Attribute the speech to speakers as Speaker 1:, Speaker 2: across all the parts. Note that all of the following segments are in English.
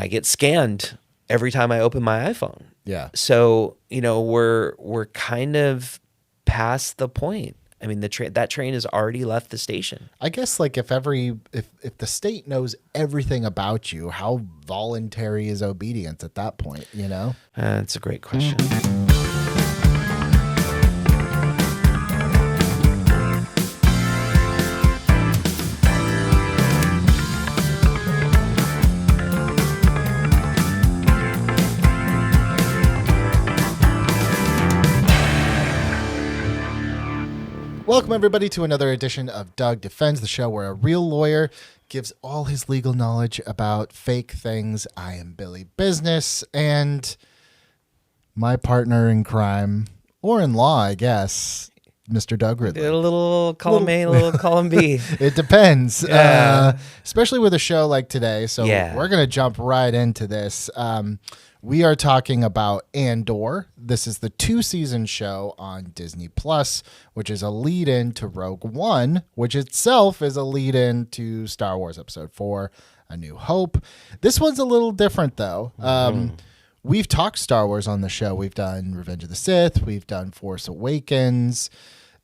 Speaker 1: I get scanned every time I open my iPhone.
Speaker 2: Yeah.
Speaker 1: So, we're kind of past the point. I mean, that train has already left the station.
Speaker 2: I guess like if the state knows everything about you, how voluntary is obedience at that point,
Speaker 1: That's a great question.
Speaker 2: Welcome, everybody, to another edition of Doug Defense, the show where a real lawyer gives all his legal knowledge about fake things. I am Billy Business, and my partner in crime, or in law, I guess, Mr. Doug Ridley.
Speaker 1: A little column A, a little column B.
Speaker 2: It depends, especially with a show like today. So we're going to jump right into this. We are talking about Andor. This is the 2-season show on Disney Plus, which is a lead-in to Rogue One, which itself is a lead-in to Star Wars Episode 4, A New Hope. This one's a little different, though. We've talked Star Wars on the show. We've done Revenge of the Sith. We've done Force Awakens.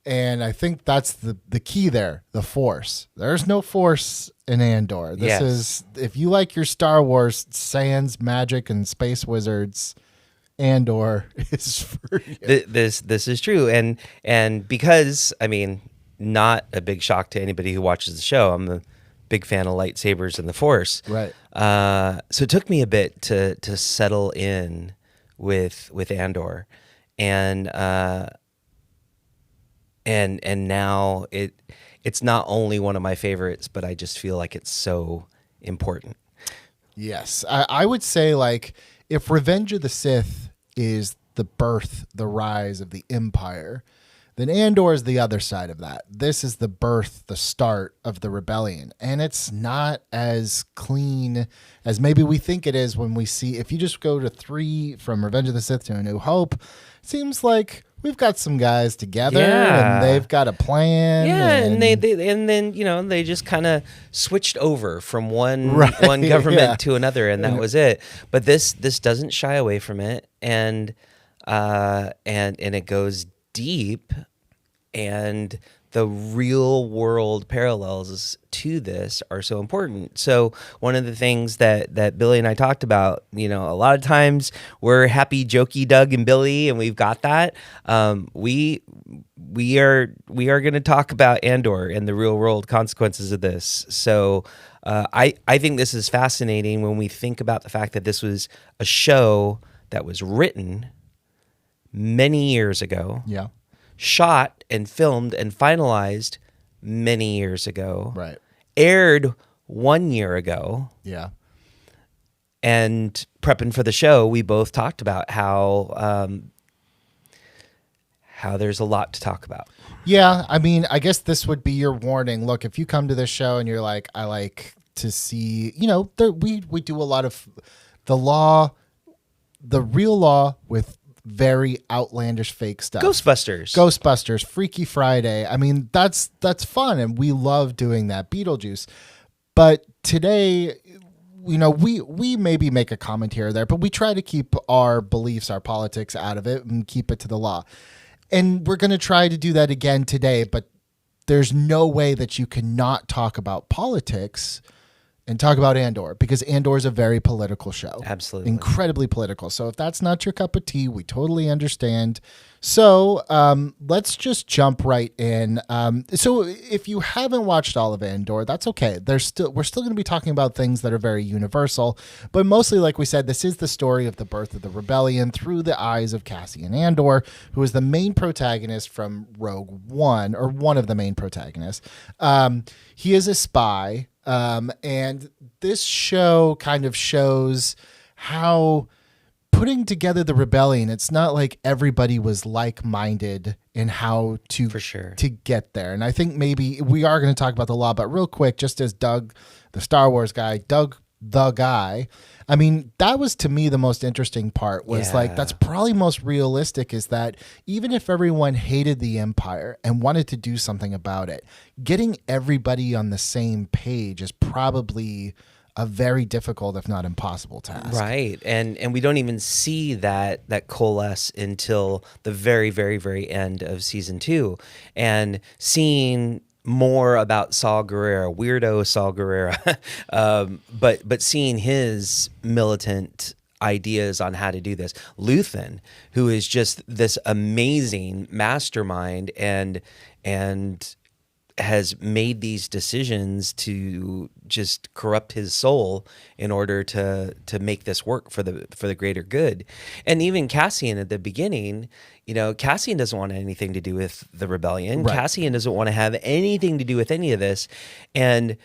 Speaker 2: And I think that's the key there, the Force. There's no Force in Andor. This is, if you like your Star Wars sans magic and space wizards, Andor is for you.
Speaker 1: This is true. And because, I mean, not a big shock to anybody who watches the show, I'm a big fan of lightsabers and the Force.
Speaker 2: Right.
Speaker 1: So it took me a bit to settle in with Andor. And now it's not only one of my favorites, but I just feel like it's so important.
Speaker 2: Yes. I would say, like, if Revenge of the Sith is the birth, the rise of the Empire, then Andor is the other side of that. This is the birth, the start of the rebellion. And it's not as clean as maybe we think it is when we see, if you just go to 3 from Revenge of the Sith to A New Hope, it seems like we've got some guys together and they've got a plan.
Speaker 1: Yeah, and then they just kind of switched over from one government to another, and that was it. But this doesn't shy away from it, and it goes deep, and the real world parallels to this are so important. So one of the things that Billy and I talked about, a lot of times we're happy, jokey Doug and Billy, and we've got that. We are going to talk about Andor and the real world consequences of this. So I think this is fascinating when we think about the fact that this was a show that was written many years ago.
Speaker 2: Yeah.
Speaker 1: Shot and filmed and finalized many years ago.
Speaker 2: Right.
Speaker 1: Aired 1 year ago.
Speaker 2: Yeah.
Speaker 1: And prepping for the show, we both talked about how there's a lot to talk about.
Speaker 2: Yeah, I mean, I guess this would be your warning. Look, if you come to this show and you're like, I like to see, we do a lot of the law, the real law with very outlandish fake stuff. Ghostbusters, Freaky Friday. I mean, that's fun, and we love doing that. Beetlejuice. But today, we maybe make a comment here or there, but we try to keep our beliefs, our politics out of it and keep it to the law. And we're going to try to do that again today, but there's no way that you cannot talk about politics and talk about Andor, because Andor is a very political show.
Speaker 1: Absolutely.
Speaker 2: Incredibly political. So if that's not your cup of tea, we totally understand. So let's just jump right in. So if you haven't watched all of Andor, that's okay. We're still going to be talking about things that are very universal, but mostly, like we said, this is the story of the birth of the rebellion through the eyes of Cassian Andor, who is the main protagonist from Rogue One, or one of the main protagonists. He is a spy. And this show kind of shows how putting together the rebellion, it's not like everybody was like-minded in how to get there. And I think maybe we are going to talk about the law, but real quick, just as Doug, the Star Wars guy, the guy, I mean, that was to me the most interesting part was like, that's probably most realistic, is that even if everyone hated the Empire and wanted to do something about it, getting everybody on the same page is probably a very difficult, if not impossible, task.
Speaker 1: Right. And we don't even see that coalesce until the very, very, very end of season 2. And seeing more about Saul Guerrero, weirdo Saul Guerrero, but seeing his militant ideas on how to do this. Luthen, who is just this amazing mastermind and has made these decisions to just corrupt his soul in order to make this work for the greater good. And even Cassian at the beginning, Cassian doesn't want anything to do with the rebellion. Right. Cassian doesn't want to have anything to do with any of this. And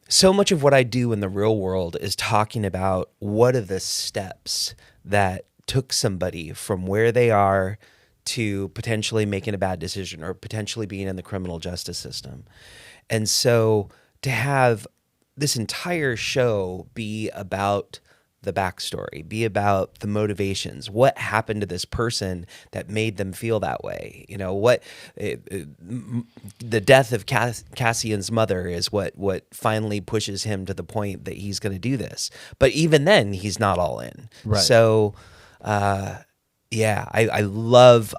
Speaker 1: so much of what I do in the real world is talking about what are the steps that took somebody from where they are to potentially making a bad decision or potentially being in the criminal justice system. And so to have this entire show be about the backstory, be about the motivations, what happened to this person that made them feel that way. The death of Cassian's mother is what finally pushes him to the point that he's going to do this. But even then, he's not all in. Right. So, yeah, I love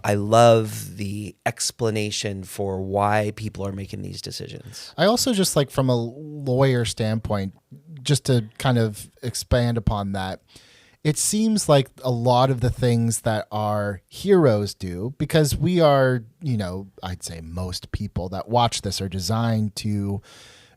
Speaker 1: the explanation for why people are making these decisions.
Speaker 2: I also just like from a lawyer standpoint, just to kind of expand upon that, it seems like a lot of the things that our heroes do, because we are, I'd say most people that watch this are designed to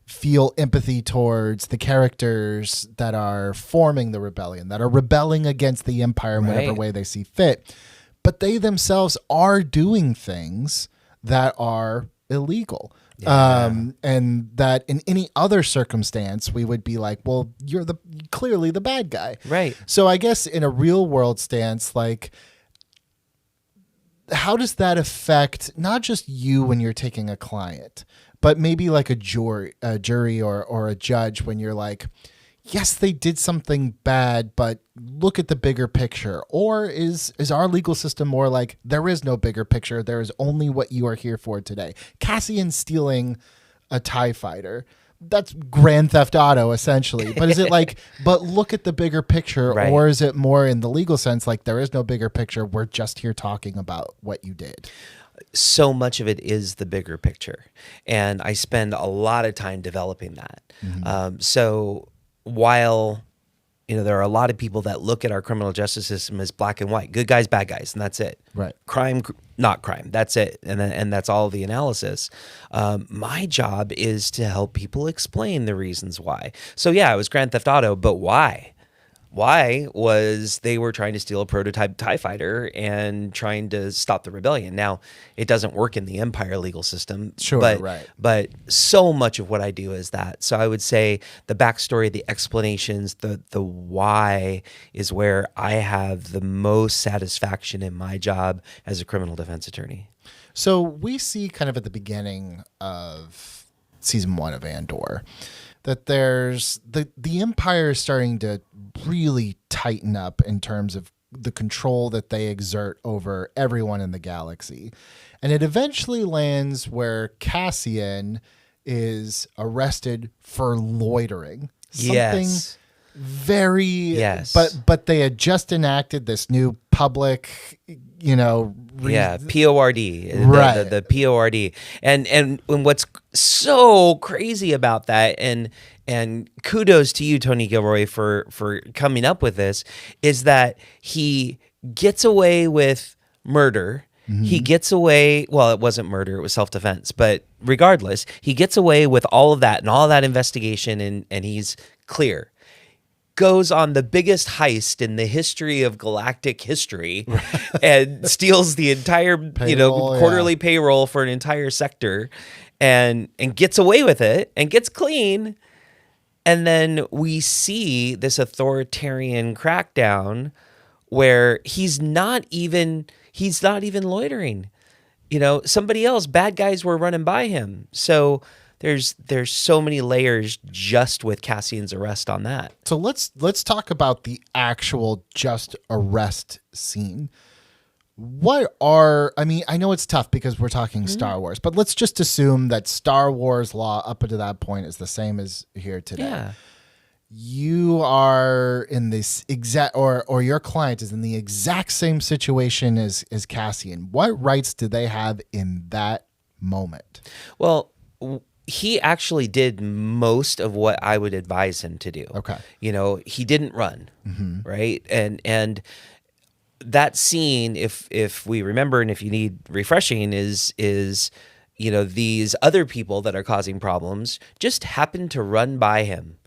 Speaker 2: feel empathy towards the characters that are forming the rebellion, that are rebelling against the Empire in whatever way they see fit. But they themselves are doing things that are illegal. Yeah. And that in any other circumstance, we would be like, well, you're clearly the bad guy.
Speaker 1: Right.
Speaker 2: So I guess in a real world stance, like, how does that affect not just you when you're taking a client, but maybe like a jury or a judge when you're like, yes, they did something bad, but look at the bigger picture. Or is our legal system more like, there is no bigger picture, there is only what you are here for today? Cassian stealing a TIE fighter, that's Grand Theft Auto essentially. But is it like, but look at the bigger picture, right? Or is it more in the legal sense, like there is no bigger picture, we're just here talking about what you did?
Speaker 1: So much of it is the bigger picture. And I spend a lot of time developing that. Mm-hmm. So while there are a lot of people that look at our criminal justice system as black and white, good guys, bad guys, and that's it.
Speaker 2: Right.
Speaker 1: Crime, not crime. That's it. And that's all the analysis. My job is to help people explain the reasons why. So yeah, it was Grand Theft Auto, but why? Why was they were trying to steal a prototype TIE fighter and trying to stop the rebellion. Now, it doesn't work in the Empire legal system.
Speaker 2: Sure, right.
Speaker 1: But so much of what I do is that. So I would say the backstory, the explanations, the why is where I have the most satisfaction in my job as a criminal defense attorney.
Speaker 2: So we see kind of at the beginning of season 1 of Andor that there's the Empire is starting to really tighten up in terms of the control that they exert over everyone in the galaxy. And it eventually lands where Cassian is arrested for loitering. Something very...
Speaker 1: Yes.
Speaker 2: But they had just enacted this new public...
Speaker 1: PORD,
Speaker 2: right?
Speaker 1: The PORD, and what's so crazy about that, and kudos to you, Tony Gilroy, for coming up with this, is that he gets away with murder. Mm-hmm. He gets away. Well, it wasn't murder; it was self-defense. But regardless, he gets away with all of that and all that investigation, and he's clear. Goes on the biggest heist in the history of galactic history and steals the entire quarterly payroll for an entire sector and gets away with it and gets clean. And then we see this authoritarian crackdown where he's not even loitering. Somebody else, bad guys were running by him. So there's so many layers just with Cassian's arrest on that.
Speaker 2: So let's talk about the actual just arrest scene. I know it's tough because we're talking Star Wars, but let's just assume that Star Wars law up until that point is the same as here today.
Speaker 1: Yeah.
Speaker 2: you are in this exact, or your client is in the exact same situation as Cassian, what rights do they have in that moment?
Speaker 1: Well, he actually did most of what I would advise him to do.
Speaker 2: Okay.
Speaker 1: He didn't run, right? And that scene, if we remember, and if you need refreshing, is these other people that are causing problems just happen to run by him.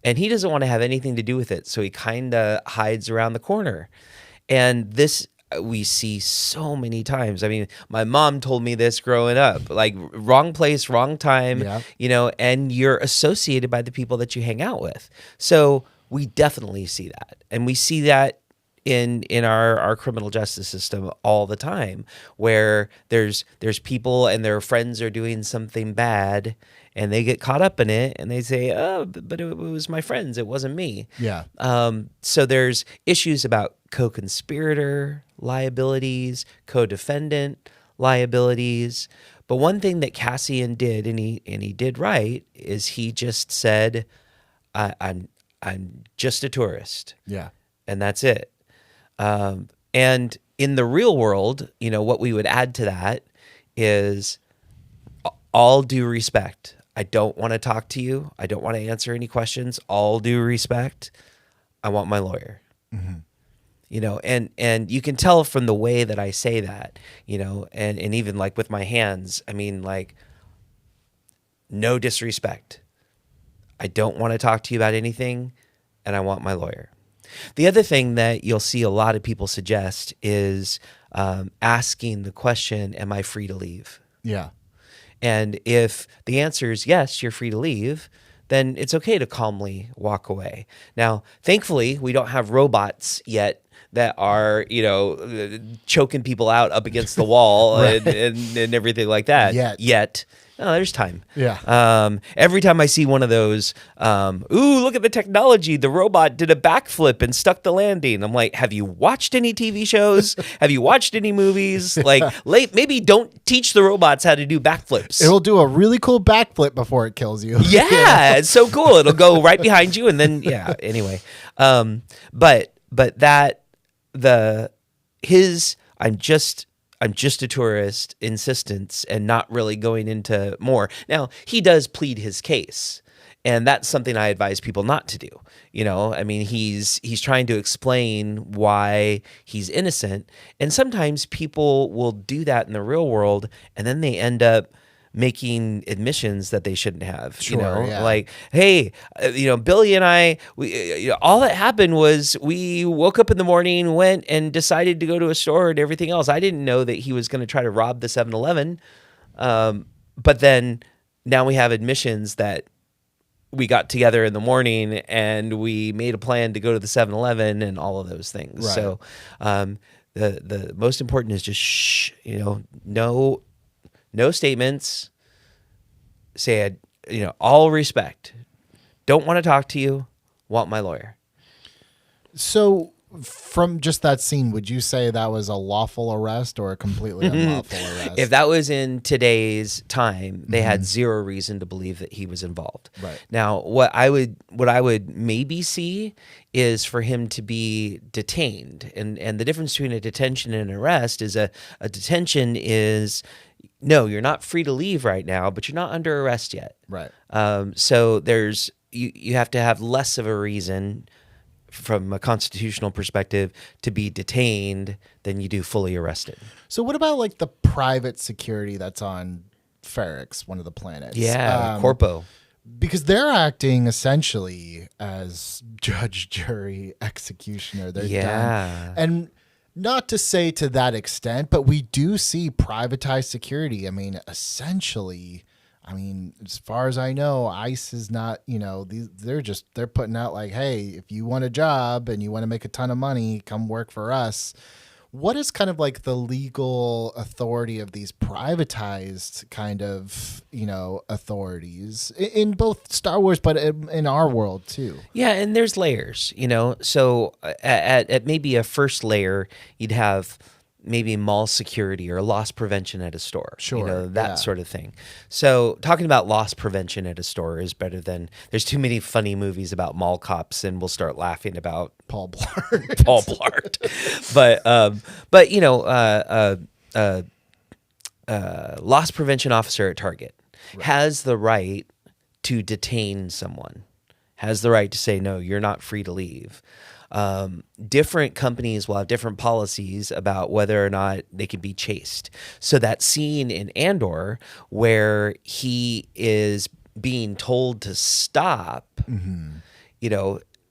Speaker 1: And he doesn't want to have anything to do with it, so he kind of hides around the corner. And this we see so many times. I mean, my mom told me this growing up, like wrong place, wrong time, and you're associated by the people that you hang out with. So we definitely see that. And we see that in our criminal justice system all the time, where there's people and their friends are doing something bad and they get caught up in it and they say, oh, but it was my friends, it wasn't me.
Speaker 2: Yeah.
Speaker 1: So there's issues about co-conspirator liabilities, co-defendant liabilities. But one thing that Cassian did, and he did right, is he just said, I'm just a tourist.
Speaker 2: Yeah.
Speaker 1: And that's it. And in the real world, what we would add to that is all due respect. I don't want to talk to you. I don't want to answer any questions. All due respect. I want my lawyer. And you can tell from the way that I say that, and even like with my hands, I mean, like, no disrespect. I don't want to talk to you about anything, and I want my lawyer. The other thing that you'll see a lot of people suggest is asking the question, am I free to leave?
Speaker 2: Yeah.
Speaker 1: And if the answer is yes, you're free to leave, then it's okay to calmly walk away. Now, thankfully, we don't have robots yet that are, choking people out up against the wall
Speaker 2: Right.
Speaker 1: and everything like that. Yet. No, there's time.
Speaker 2: Yeah.
Speaker 1: Every time I see one of those, ooh, look at the technology. The robot did a backflip and stuck the landing. I'm like, have you watched any TV shows? Have you watched any movies? Like, maybe don't teach the robots how to do backflips.
Speaker 2: It'll do a really cool backflip before it kills you.
Speaker 1: Yeah, it's so cool. It'll go right behind you, and then anyway. But that I'm just a tourist insistence and not really going into more. Now, he does plead his case, and that's something I advise people not to do. I mean, he's trying to explain why he's innocent, and sometimes people will do that in the real world, and then they end up making admissions that they shouldn't have.
Speaker 2: Yeah.
Speaker 1: Like, hey, Billy and I, we all that happened was we woke up in the morning, went and decided to go to a store and everything else. I didn't know that he was going to try to rob the 7-Eleven. But then now we have admissions that we got together in the morning and we made a plan to go to the 7-Eleven and all of those things.
Speaker 2: Right.
Speaker 1: So the most important is just shh, no statements. Say, all respect. Don't want to talk to you. Want my lawyer.
Speaker 2: So from just that scene, would you say that was a lawful arrest or a completely unlawful arrest?
Speaker 1: If that was in today's time, they had zero reason to believe that he was involved.
Speaker 2: Right.
Speaker 1: Now, what I would maybe see is for him to be detained. And the difference between a detention and an arrest is a detention is, no, you're not free to leave right now, but you're not under arrest yet.
Speaker 2: Right.
Speaker 1: So there's you have to have less of a reason from a constitutional perspective to be detained than you do fully arrested.
Speaker 2: So what about like the private security that's on Ferrix, one of the planets?
Speaker 1: Yeah, Corpo.
Speaker 2: Because they're acting essentially as judge, jury, executioner. They're done. And not to say to that extent, but we do see privatized security. I mean, essentially, as far as I know, ICE is not, they're putting out like, hey, if you want a job and you want to make a ton of money, come work for us. What is kind of like the legal authority of these privatized kind of, authorities in both Star Wars, but in our world too?
Speaker 1: Yeah, and there's layers, So at maybe a first layer, you'd have maybe mall security or loss prevention at a store.
Speaker 2: Sure,
Speaker 1: that sort of thing. So talking about loss prevention at a store is better than, there's too many funny movies about mall cops and we'll start laughing about
Speaker 2: Paul Blart.
Speaker 1: Paul Blart. Loss prevention officer at Target has the right to detain someone, has the right to say, no, you're not free to leave. Different companies will have different policies about whether or not they can be chased. So that scene in Andor where he is being told to stop,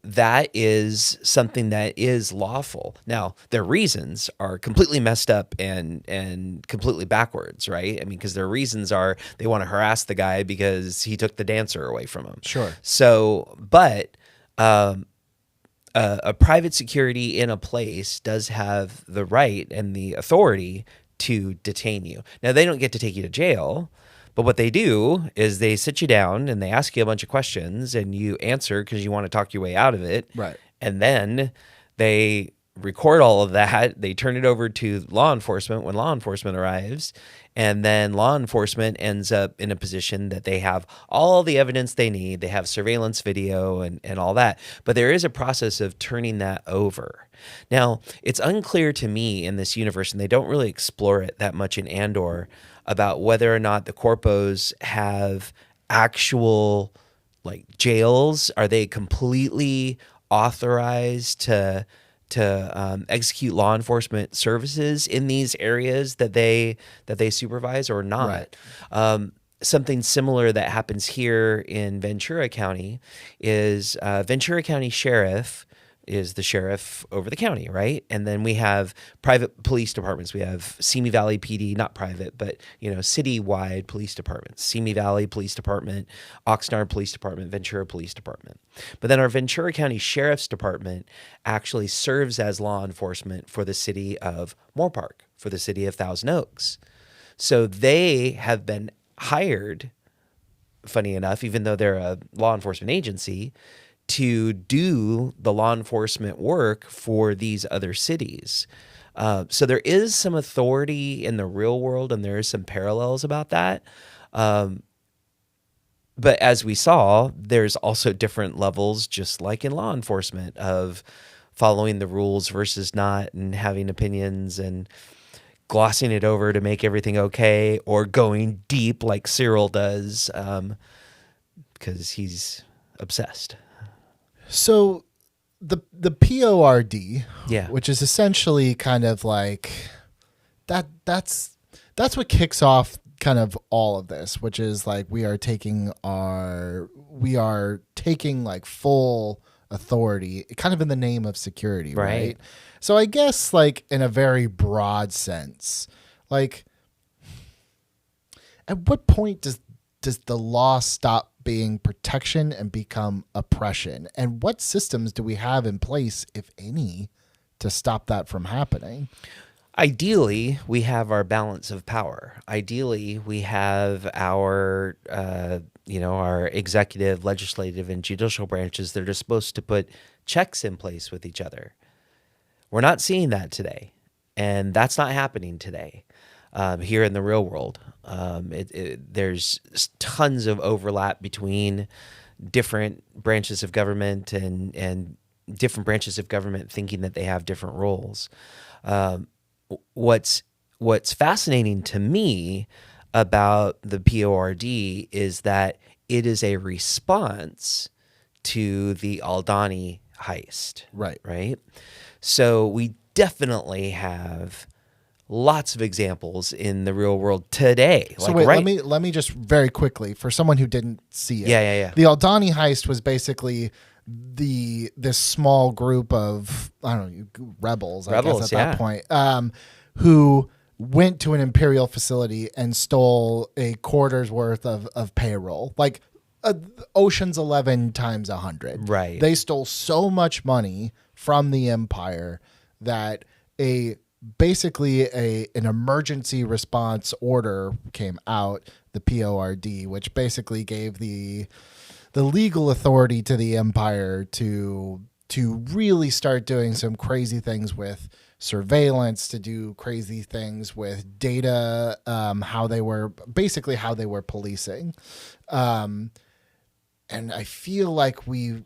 Speaker 1: that is something that is lawful. Now, their reasons are completely messed up and completely backwards, right? I mean, because their reasons are they want to harass the guy because he took the dancer away from him.
Speaker 2: Sure.
Speaker 1: So, but a private security in a place does have the right and the authority to detain you. Now, they don't get to take you to jail, but what they do is they sit you down and they ask you a bunch of questions and you answer because you want to talk your way out of it.
Speaker 2: Right.
Speaker 1: And then they record all of that. They turn it over to law enforcement when law enforcement arrives. And then law enforcement ends up in a position that they have all the evidence they need. They have surveillance video and all that. But there is a process of turning that over. Now, it's unclear to me in this universe, and they don't really explore it that much in Andor, about whether or not the corpos have actual like jails. Are they completely authorized to execute law enforcement services in these areas that they supervise or not? Right. Something similar that happens here in Ventura County is Ventura County Sheriff is the sheriff over the county, right? And then we have private police departments. We have Simi Valley PD, not private, but citywide police departments. Simi Valley Police Department, Oxnard Police Department, Ventura Police Department. But then our Ventura County Sheriff's Department actually serves as law enforcement for the city of Moorpark, for the city of Thousand Oaks. So they have been hired, funny enough, even though they're a law enforcement agency, to do the law enforcement work for these other cities. So there is some authority in the real world, and there is some parallels about that. But as we saw, there's also different levels, just like in law enforcement, of following the rules versus not, and having opinions and glossing it over to make everything okay, or going deep like Cyril does, because he's obsessed.
Speaker 2: So the PORD, which is essentially kind of like that's what kicks off kind of all of this, which is like we are taking like full authority kind of in the name of security, right? So I guess like in a very broad sense, like at what point does the law stop being protection and become oppression? And what systems do we have in place, if any, to stop that from happening?
Speaker 1: Ideally, we have our balance of power. Ideally, we have our executive, legislative, and judicial branches that are supposed to put checks in place with each other. We're not seeing that today, and that's not happening today. Here in the real world, there's tons of overlap between different branches of government and different branches of government thinking that they have different roles. What's fascinating to me about the PORD is that it is a response to the Aldani heist. Right. So we definitely have lots of examples in the real world today.
Speaker 2: So let me just very quickly, for someone who didn't see it.
Speaker 1: Yeah.
Speaker 2: The Aldani heist was basically this small group of, I don't know, rebels I guess at that point, who went to an imperial facility and stole a quarter's worth of payroll, like Ocean's 11 times 100.
Speaker 1: Right.
Speaker 2: They stole so much money from the empire that basically an emergency response order came out, the PORD, which basically gave the legal authority to the empire to to really start doing some crazy things with surveillance, to do crazy things with data, how they were policing. And I feel like we've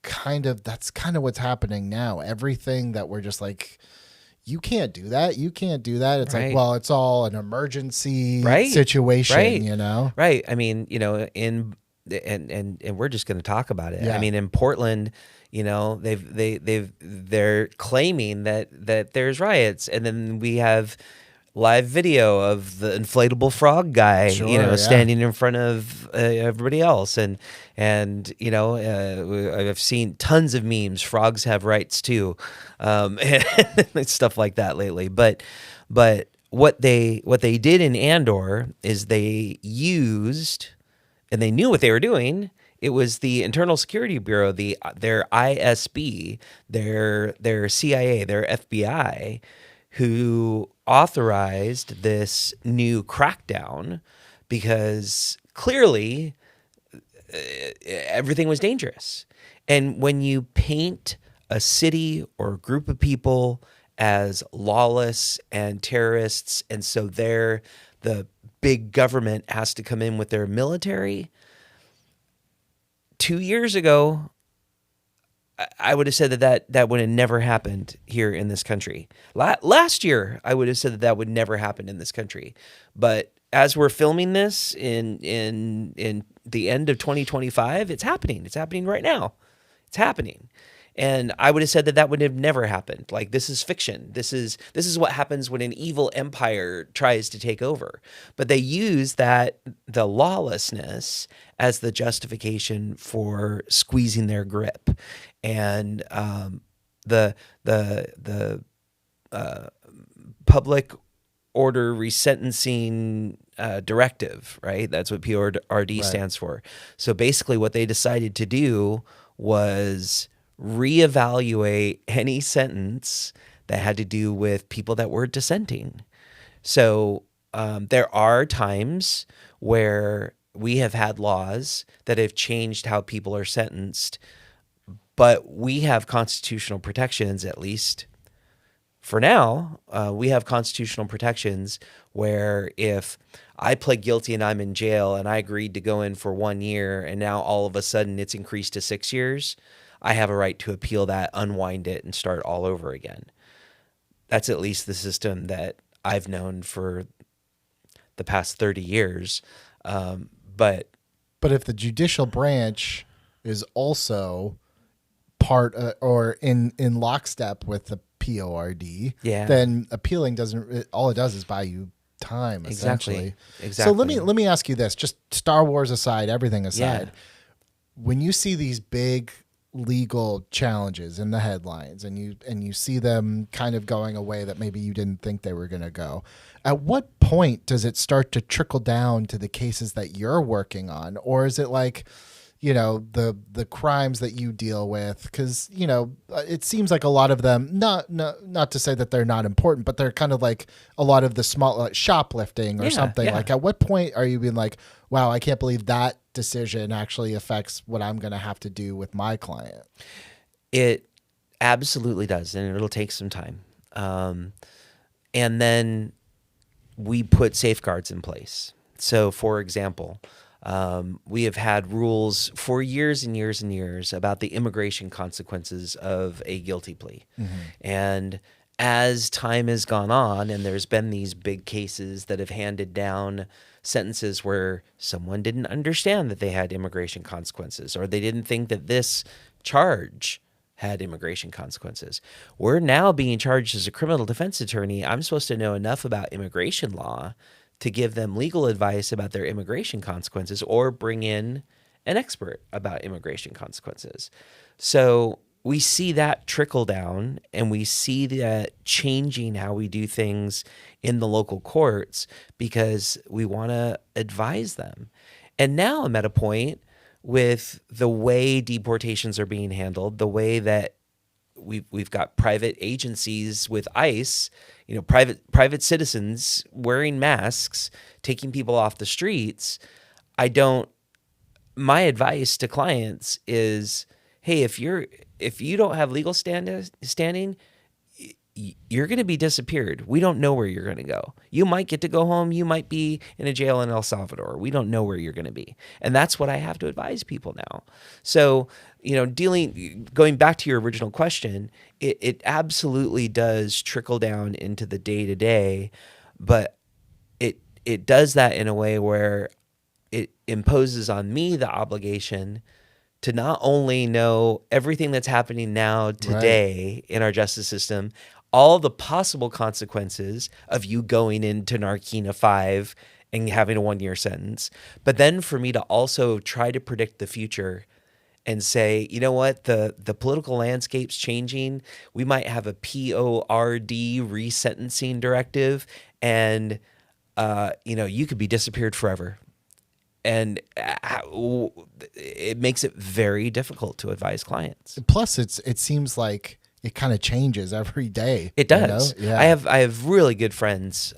Speaker 2: that's kind of what's happening now. Everything that we're just like, you can't do that. You can't do that. It's like, well, it's all an emergency situation, you know?
Speaker 1: Right. I mean, you know, and we're just going to talk about it.
Speaker 2: Yeah.
Speaker 1: I mean, in Portland, you know, they're claiming that there's riots, and then we have live video of the inflatable frog guy, standing in front of everybody else, and you know, I've seen tons of memes. Frogs have rights too, and stuff like that lately. But what they did in Andor is they used, and they knew what they were doing. It was the Internal Security Bureau, their ISB, their CIA, their FBI, who authorized this new crackdown because clearly everything was dangerous. And when you paint a city or a group of people as lawless and terrorists, and so the big government has to come in with their military. 2 years ago, I would have said that would have never happened here in this country. Last year, I would have said that would never happen in this country. But as we're filming this in the end of 2025, it's happening. It's happening right now. It's happening. And I would have said that would have never happened. Like, this is fiction. This is what happens when an evil empire tries to take over. But they use the lawlessness as the justification for squeezing their grip. And the public order resentencing directive, right? That's what PORD stands for. So basically what they decided to do was reevaluate any sentence that had to do with people that were dissenting. So there are times where we have had laws that have changed how people are sentenced, but we have constitutional protections, at least for now. We have constitutional protections where if I pled guilty and I'm in jail and I agreed to go in for 1 year and now all of a sudden it's increased to 6 years, I have a right to appeal that, unwind it, and start all over again. That's at least the system that I've known for the past 30 years. But
Speaker 2: if the judicial branch is also part or in lockstep with the PORD, then appealing all it does is buy you time, essentially.
Speaker 1: Exactly.
Speaker 2: So let me ask you this, just Star Wars aside, everything aside. When you see these big legal challenges in the headlines and you see them kind of going away that maybe you didn't think they were going to go, at what point does it start to trickle down to the cases that you're working on? Or is it like, you know, the crimes that you deal with? Because, you know, it seems like a lot of them, not to say that they're not important, but they're kind of like a lot of the small, like shoplifting or something. Like, at what point are you being like, wow, I can't believe that decision actually affects what I'm going to have to do with my client?
Speaker 1: It absolutely does, and it'll take some time. And then we put safeguards in place. So, for example, we have had rules for years and years and years about the immigration consequences of a guilty plea. Mm-hmm. And as time has gone on and there's been these big cases that have handed down sentences where someone didn't understand that they had immigration consequences, or they didn't think that this charge had immigration consequences. We're now being charged as a criminal defense attorney. I'm supposed to know enough about immigration law to give them legal advice about their immigration consequences, or bring in an expert about immigration consequences. So we see that trickle down, and we see that changing how we do things in the local courts because we want to advise them. And now I'm at a point with the way deportations are being handled, the way that we've got private agencies with ICE, you know, private citizens wearing masks, taking people off the streets. My advice to clients is, hey, if you're if you don't have legal standing, you're going to be disappeared. We don't know where you're going to go. You might get to go home. You might be in a jail in El Salvador. We don't know where you're going to be. And that's what I have to advise people now. So, going back to your original question, it absolutely does trickle down into the day-to-day, but it does that in a way where it imposes on me the obligation to not only know everything that's happening now today in our justice system, all the possible consequences of you going into Narkina 5 and having a 1-year sentence, but then for me to also try to predict the future and say, you know what, the political landscape's changing. We might have a PORD resentencing directive, and you could be disappeared forever. And it makes it very difficult to advise clients.
Speaker 2: Plus, it seems like it kind of changes every day.
Speaker 1: It does.
Speaker 2: Yeah.
Speaker 1: I have really good friends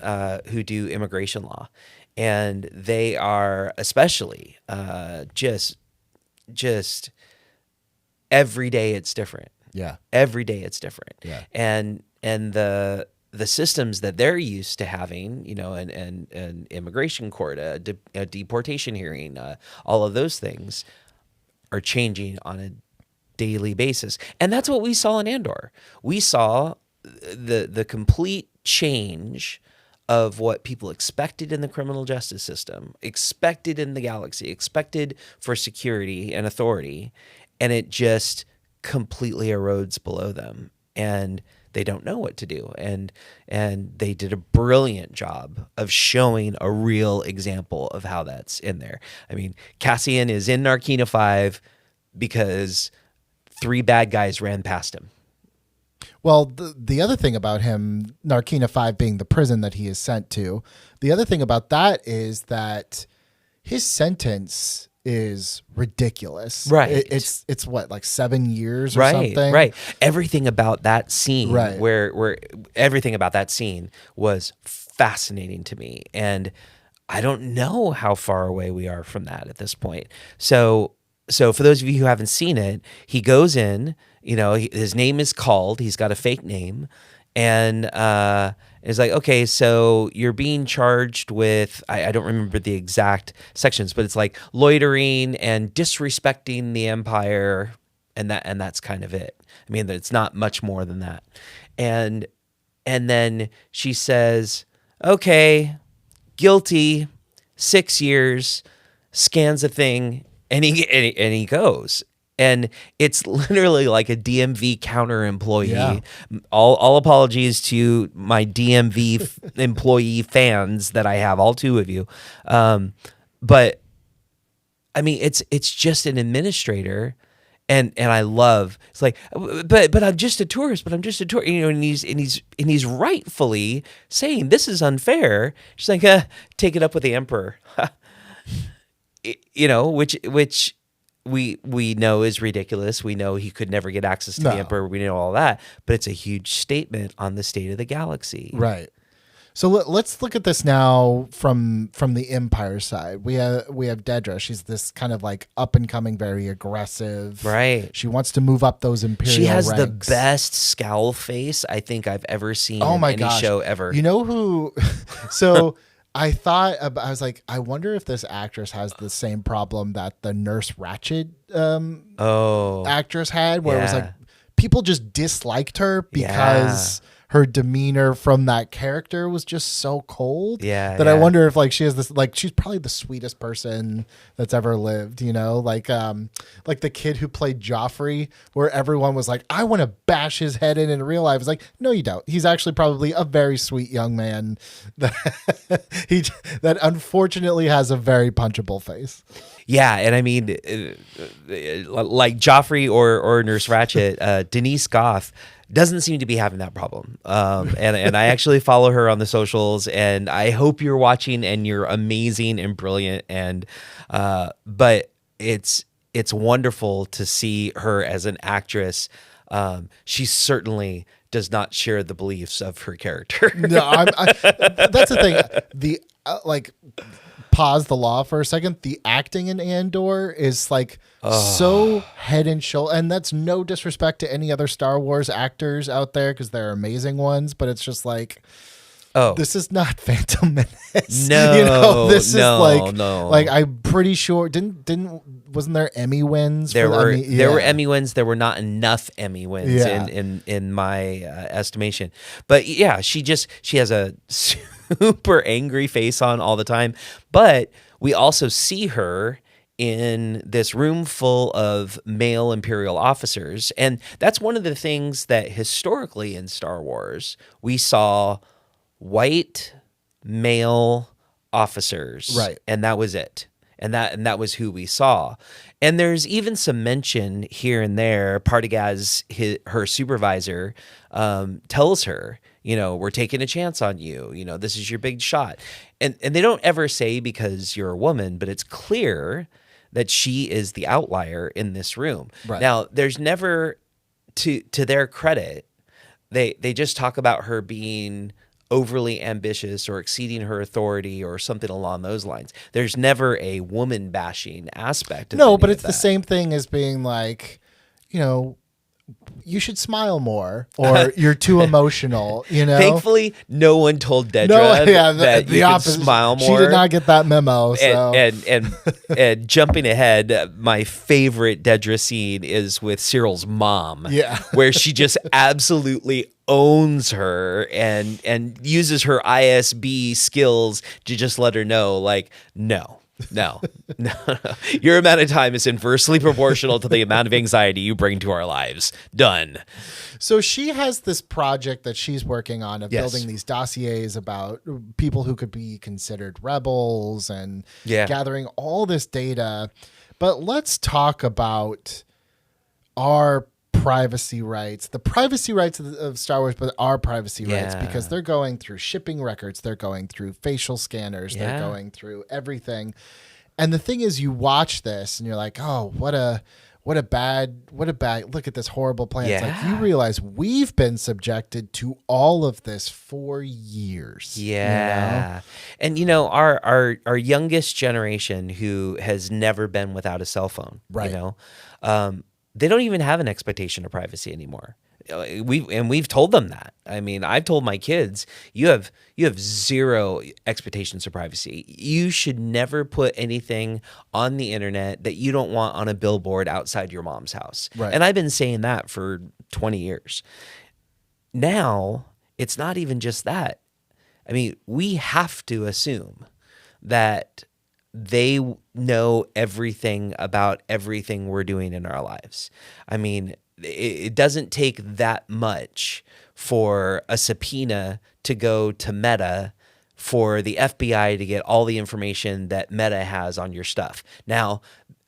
Speaker 1: who do immigration law, and they are especially just every day it's different.
Speaker 2: Yeah.
Speaker 1: Every day it's different.
Speaker 2: Yeah.
Speaker 1: And the systems that they're used to having, an immigration court, a deportation hearing, all of those things are changing on a daily basis. And that's what we saw in Andor. We saw the complete change of what people expected in the criminal justice system, expected in the galaxy, expected for security and authority, and it just completely erodes below them. And they don't know what to do. And they did a brilliant job of showing a real example of how that's in there. I mean, Cassian is in Narkina 5 because 3 bad guys ran past him.
Speaker 2: Well, the other thing about him, Narkina 5 being the prison that he is sent to, the other thing about that is that his sentence is ridiculous.
Speaker 1: Right.
Speaker 2: It's what, like 7 years or something?
Speaker 1: Right. Everything about that scene,
Speaker 2: right,
Speaker 1: where everything about that scene was fascinating to me. And I don't know how far away we are from that at this point. So for those of you who haven't seen it, he goes in, his name is called, he's got a fake name, and it's like, okay, so you're being charged with, I don't remember the exact sections, but it's like loitering and disrespecting the Empire, and that's kind of it. I mean, it's not much more than that. And then she says, okay, guilty, 6 years, scans a thing, and he goes. And it's literally like a DMV counter employee. Yeah. All apologies to my DMV employee fans that I have, all 2 of you. But I mean, it's just an administrator, and I love, it's like, but I'm just a tourist. And he's rightfully saying this is unfair. She's like, take it up with the emperor, which. We know is ridiculous. We know he could never get access to the Emperor. We know all that, but it's a huge statement on the state of the galaxy.
Speaker 2: Right. So let's look at this now from the Empire side. We have Dedra. She's this kind of like up and coming, very aggressive.
Speaker 1: Right.
Speaker 2: She wants to move up those Imperial
Speaker 1: She has
Speaker 2: ranks.
Speaker 1: the best scowl face I think I've ever seen
Speaker 2: in
Speaker 1: any show ever.
Speaker 2: You know who? So. I was like, I wonder if this actress has the same problem that the Nurse Ratched actress had, where it was like people just disliked her because her demeanor from that character was just so cold. I wonder if like she has this, like she's probably the sweetest person that's ever lived, like the kid who played Joffrey, where everyone was like, I want to bash his head in real life. It's like, no, you don't. He's actually probably a very sweet young man that unfortunately has a very punchable face.
Speaker 1: Yeah, and I mean, like Joffrey or Nurse Ratched, Denise Goff doesn't seem to be having that problem. And I actually follow her on the socials, and I hope you're watching and you're amazing and brilliant. And but it's wonderful to see her as an actress. She certainly does not share the beliefs of her character.
Speaker 2: No, that's the thing. The pause the law for a second. The acting in Andor is like so head and shoulder, and that's no disrespect to any other Star Wars actors out there because they're amazing ones, but it's just like, this is not Phantom Menace.
Speaker 1: No,
Speaker 2: this
Speaker 1: no,
Speaker 2: is
Speaker 1: no.
Speaker 2: Like I'm pretty sure wasn't there Emmy wins?
Speaker 1: There were Emmy wins. There were not enough Emmy wins in my estimation. But yeah, she has a super angry face on all the time. But we also see her in this room full of male Imperial officers, and that's one of the things that historically in Star Wars we saw. White male officers,
Speaker 2: right?
Speaker 1: And that was it, and that was who we saw. And there's even some mention here and there. Partagas, her supervisor, tells her, we're taking a chance on you. This is your big shot. And they don't ever say because you're a woman, but it's clear that she is the outlier in this room.
Speaker 2: Right.
Speaker 1: Now, there's never, to their credit, they just talk about her being overly ambitious or exceeding her authority or something along those lines. There's never a woman bashing aspect of
Speaker 2: but it's the same thing as being like, you should smile more, or you're too emotional,
Speaker 1: Thankfully, no one told Dedra that
Speaker 2: the
Speaker 1: you
Speaker 2: opposite.
Speaker 1: could smile more.
Speaker 2: She did not get that memo. So.
Speaker 1: And jumping ahead, my favorite Dedra scene is with Cyril's mom, where she just absolutely owns her and uses her ISB skills to just let her know, like, no. Your amount of time is inversely proportional to the amount of anxiety you bring to our lives. Done.
Speaker 2: So she has this project that she's working on of building these dossiers about people who could be considered rebels and gathering all this data. But let's talk about our privacy rights, the privacy rights of Star Wars, but our privacy rights, because they're going through shipping records, they're going through facial scanners, they're going through everything. And the thing is, you watch this and you're like, oh, what a bad, look at this horrible plan. It's like, you realize we've been subjected to all of this for years.
Speaker 1: Yeah. And our youngest generation, who has never been without a cell phone,
Speaker 2: right?
Speaker 1: They don't even have an expectation of privacy anymore. We've told them that. I mean, I've told my kids, you have zero expectations of privacy. You should never put anything on the internet that you don't want on a billboard outside your mom's house.
Speaker 2: Right.
Speaker 1: And I've been saying that for 20 years. Now, it's not even just that. I mean, we have to assume that they know everything about everything we're doing in our lives. I mean, it doesn't take that much for a subpoena to go to Meta for the FBI to get all the information that Meta has on your stuff. Now,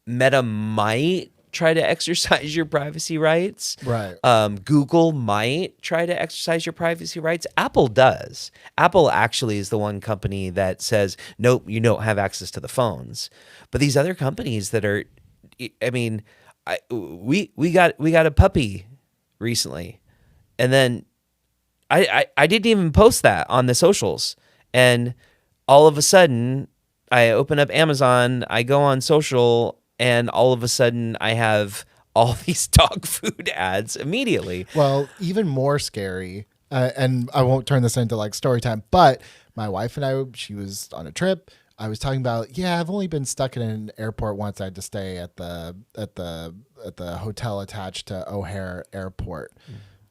Speaker 1: Meta might try to exercise your privacy rights.
Speaker 2: Right.
Speaker 1: Google might try to exercise your privacy rights. Apple does. Apple actually is the one company that says, nope, you don't have access to the phones. But these other companies that are, I mean, we got a puppy recently, and then I didn't even post that on the socials, and all of a sudden I open up Amazon, I go on social, and all of a sudden I have all these dog food ads immediately.
Speaker 2: Well, even more scary, and I won't turn this into like story time, but my wife and I, she was on a trip. I was talking about, I've only been stuck in an airport once. I had to stay at the hotel attached to O'Hare Airport.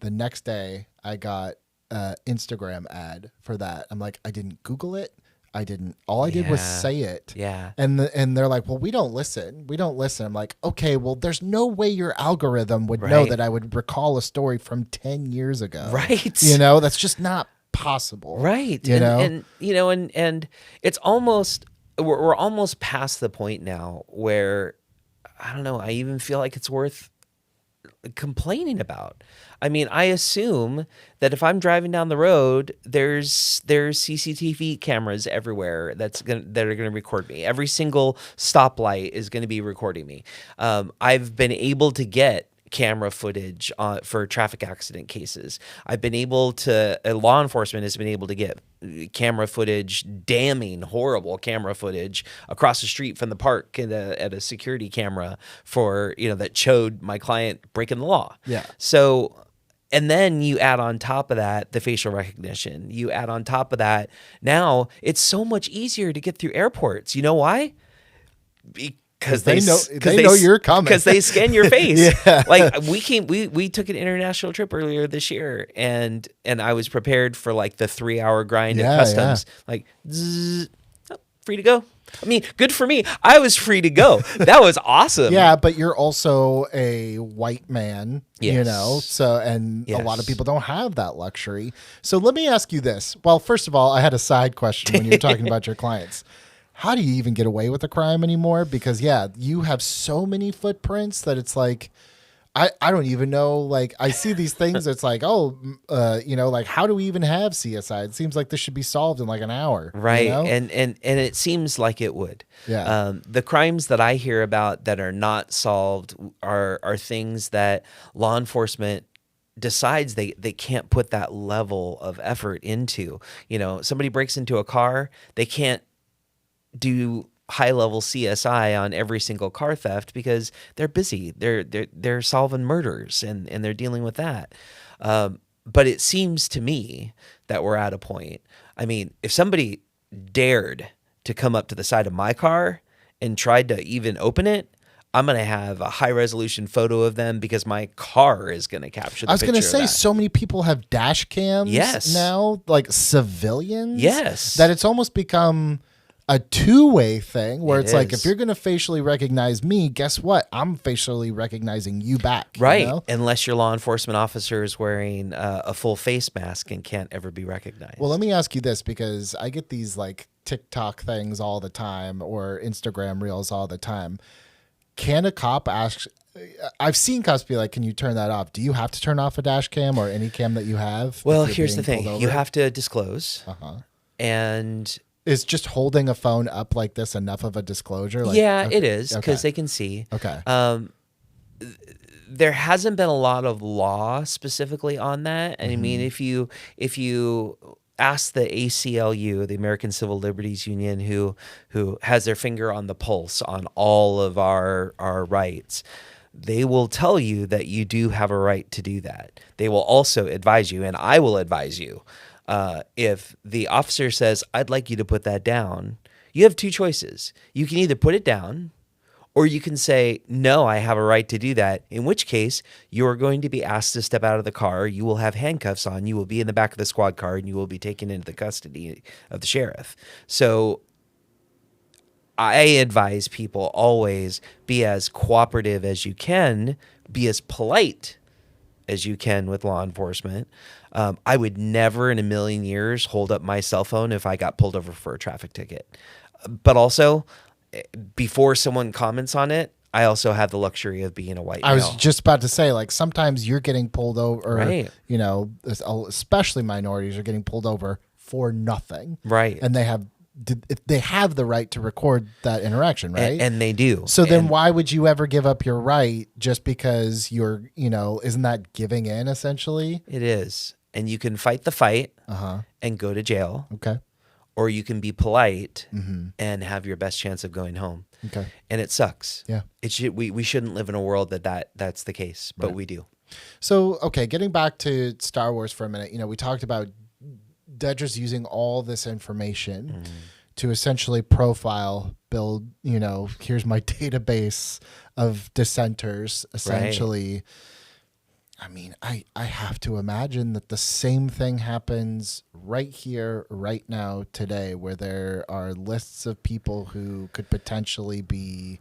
Speaker 2: The next day, I got an Instagram ad for that. I'm like, I didn't Google it. I didn't. All I did was say it.
Speaker 1: Yeah.
Speaker 2: And they're like, well, we don't listen. I'm like, okay, well, there's no way your algorithm would know that I would recall a story from 10 years ago.
Speaker 1: Right.
Speaker 2: That's just not possible.
Speaker 1: Right. And it's almost, we're almost past the point now where, I don't know, I even feel like it's worth complaining about. I mean, I assume that if I'm driving down the road, there's CCTV cameras everywhere that are going to record me. Every single stoplight is going to be recording me. I've been able to get camera footage for traffic accident cases. I've been able to, law enforcement has been able to get camera footage, damning, horrible camera footage across the street from the park at a security camera for, that showed my client breaking the law.
Speaker 2: Yeah.
Speaker 1: So, and then you add on top of that the facial recognition. You add on top of that, now it's so much easier to get through airports. You know why? Because
Speaker 2: they know you're coming.
Speaker 1: Because they scan your face.
Speaker 2: Yeah.
Speaker 1: Like we took an international trip earlier this year, and I was prepared for like the 3-hour grind at customs. Like, zzz, free to go. I mean, good for me. I was free to go. That was awesome.
Speaker 2: Yeah, but you're also a white man,
Speaker 1: Yes.
Speaker 2: so, and a lot of people don't have that luxury. So let me ask you this. Well, first of all, I had a side question when you were talking about your clients. How do you even get away with a crime anymore? Because you have so many footprints that it's like, I don't even know. Like, I see these things. It's like, like, how do we even have CSI? It seems like this should be solved in like an hour.
Speaker 1: Right. And it seems like it would.
Speaker 2: Yeah.
Speaker 1: The crimes that I hear about that are not solved are things that law enforcement decides they can't put that level of effort into. Somebody breaks into a car, they can't do high-level CSI on every single car theft because they're busy. They're solving murders and they're dealing with that. But it seems to me that we're at a point. I mean, if somebody dared to come up to the side of my car and tried to even open it, I'm going to have a high-resolution photo of them because my car is going to capture the picture.
Speaker 2: I was going to say, so many people have dash cams now, like civilians.
Speaker 1: Yes.
Speaker 2: That it's almost become a two-way thing where it's like, if you're going to facially recognize me, guess what? I'm facially recognizing you back.
Speaker 1: Right. Unless your law enforcement officer is wearing a full face mask and can't ever be recognized.
Speaker 2: Well, let me ask you this, because I get these like TikTok things all the time or Instagram reels all the time. Can a cop ask? I've seen cops be like, can you turn that off? Do you have to turn off a dash cam or any cam that you have?
Speaker 1: Well, here's the thing. You have to disclose. And
Speaker 2: is just holding a phone up like this enough of a disclosure? Like,
Speaker 1: it is, because they can see.
Speaker 2: Okay.
Speaker 1: There hasn't been a lot of law specifically on that. I mean, if you ask the ACLU, the American Civil Liberties Union, who has their finger on the pulse on all of our rights, they will tell you that you do have a right to do that. They will also advise you, and I will advise you, if the officer says, I'd like you to put that down, you have two choices. You can either put it down, or you can say, no, I have a right to do that, in which case you're going to be asked to step out of the car. You will have handcuffs on. You will be in the back of the squad car, and you will be taken into the custody of the sheriff. So I advise people always be as cooperative as you can, be as polite as you can with law enforcement. I would never in a million years hold up my cell phone if I got pulled over for a traffic ticket. But also, before someone comments on it, I also have the luxury of being a white male.
Speaker 2: I was just about to say, like, sometimes you're getting pulled over,
Speaker 1: right.
Speaker 2: Especially minorities are getting pulled over for nothing.
Speaker 1: Right.
Speaker 2: And they have the right to record that interaction, right?
Speaker 1: And they do.
Speaker 2: So then why would you ever give up your right just because you're, isn't that giving in essentially?
Speaker 1: It is. And you can fight the fight and go to jail.
Speaker 2: Okay.
Speaker 1: Or you can be polite and have your best chance of going home.
Speaker 2: Okay.
Speaker 1: And it sucks.
Speaker 2: Yeah.
Speaker 1: We shouldn't live in a world that's the case, but we do.
Speaker 2: So, okay, getting back to Star Wars for a minute, we talked about Dedra's using all this information to essentially profile, build, here's my database of dissenters, essentially. Right. I mean, I have to imagine that the same thing happens right here, right now, today, where there are lists of people who could potentially be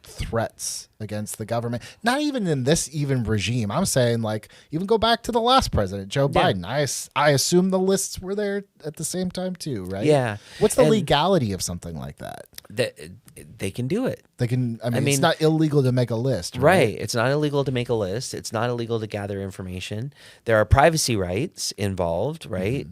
Speaker 2: threats against the government. Not even in this regime. I'm saying, like, even go back to the last president, Joe Biden. I assume the lists were there at the same time too, right?
Speaker 1: Yeah.
Speaker 2: What's the legality of something like that?
Speaker 1: They can do it.
Speaker 2: They can. I mean, it's not illegal to make a list,
Speaker 1: right? It's not illegal to make a list. It's not illegal to gather information. There are privacy rights involved, right?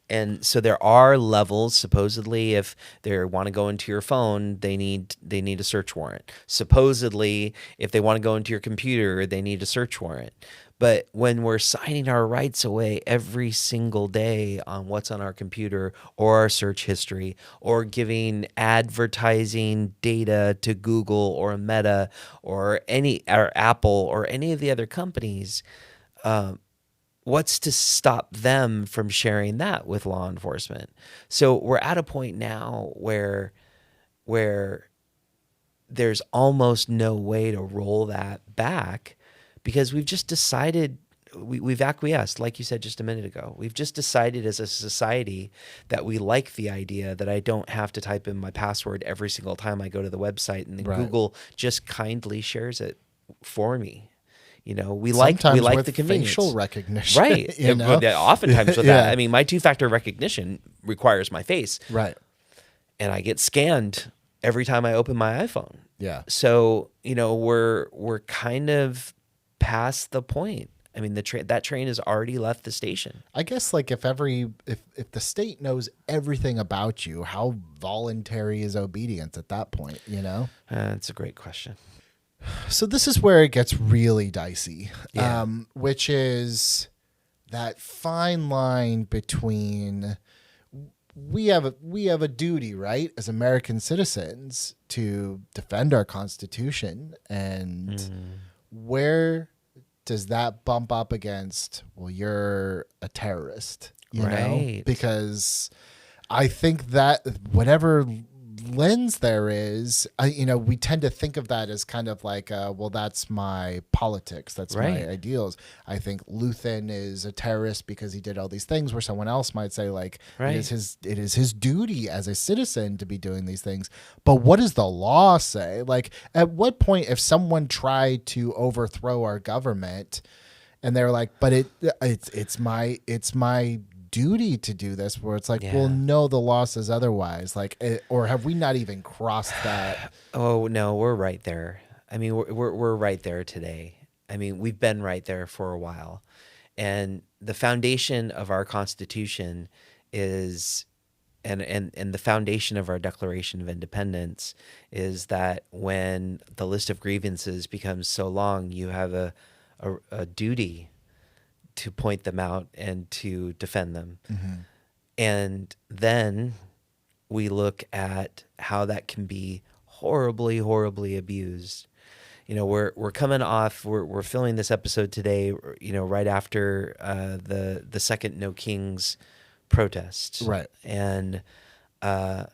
Speaker 1: And so there are levels. Supposedly, if they want to go into your phone, they need a search warrant. Supposedly, if they want to go into your computer, they need a search warrant. But when we're signing our rights away every single day on what's on our computer or our search history, or giving advertising data to Google or Meta or Apple or any of the other companies, what's to stop them from sharing that with law enforcement? So we're at a point now where there's almost no way to roll that back, because we've just decided, we've acquiesced, like you said just a minute ago. We've just decided as a society that we like the idea that I don't have to type in my password every single time I go to the website, and then Google just kindly shares it for me. We like
Speaker 2: with
Speaker 1: the convenience.
Speaker 2: Facial recognition,
Speaker 1: right? Oftentimes with that, I mean, my two-factor recognition requires my face,
Speaker 2: right? And
Speaker 1: I get scanned every time I open my iPhone.
Speaker 2: Yeah.
Speaker 1: So we're kind of past the point. I mean, that train has already left the station.
Speaker 2: I guess, like, if the state knows everything about you, how voluntary is obedience at that point?
Speaker 1: That's a great question.
Speaker 2: So this is where it gets really dicey,
Speaker 1: Yeah.
Speaker 2: Which is that fine line between we have a duty, right, as American citizens to defend our Constitution, and where does that bump up against, well, you're a terrorist, you know? Because I think that whatever lens there is, we tend to think of that as kind of like, well, that's my politics, that's my ideals. I think Luthen is a terrorist because he did all these things, where someone else might say, like, it is his duty as a citizen to be doing these things. But what does the law say? Like, at what point, if someone tried to overthrow our government and they're like, but it's my duty to do this, where it's like, well, no, the law says otherwise, like, or have we not even crossed that?
Speaker 1: Oh no, we're right there. I mean, we're right there today. I mean, we've been right there for a while, and the foundation of our Constitution is, and the foundation of our Declaration of Independence is that when the list of grievances becomes so long, you have a duty to point them out and to defend them. Mm-hmm. And then we look at how that can be horribly, horribly abused. We're coming off, we're filming this episode today, right after the second No Kings protests.
Speaker 2: Right.
Speaker 1: And the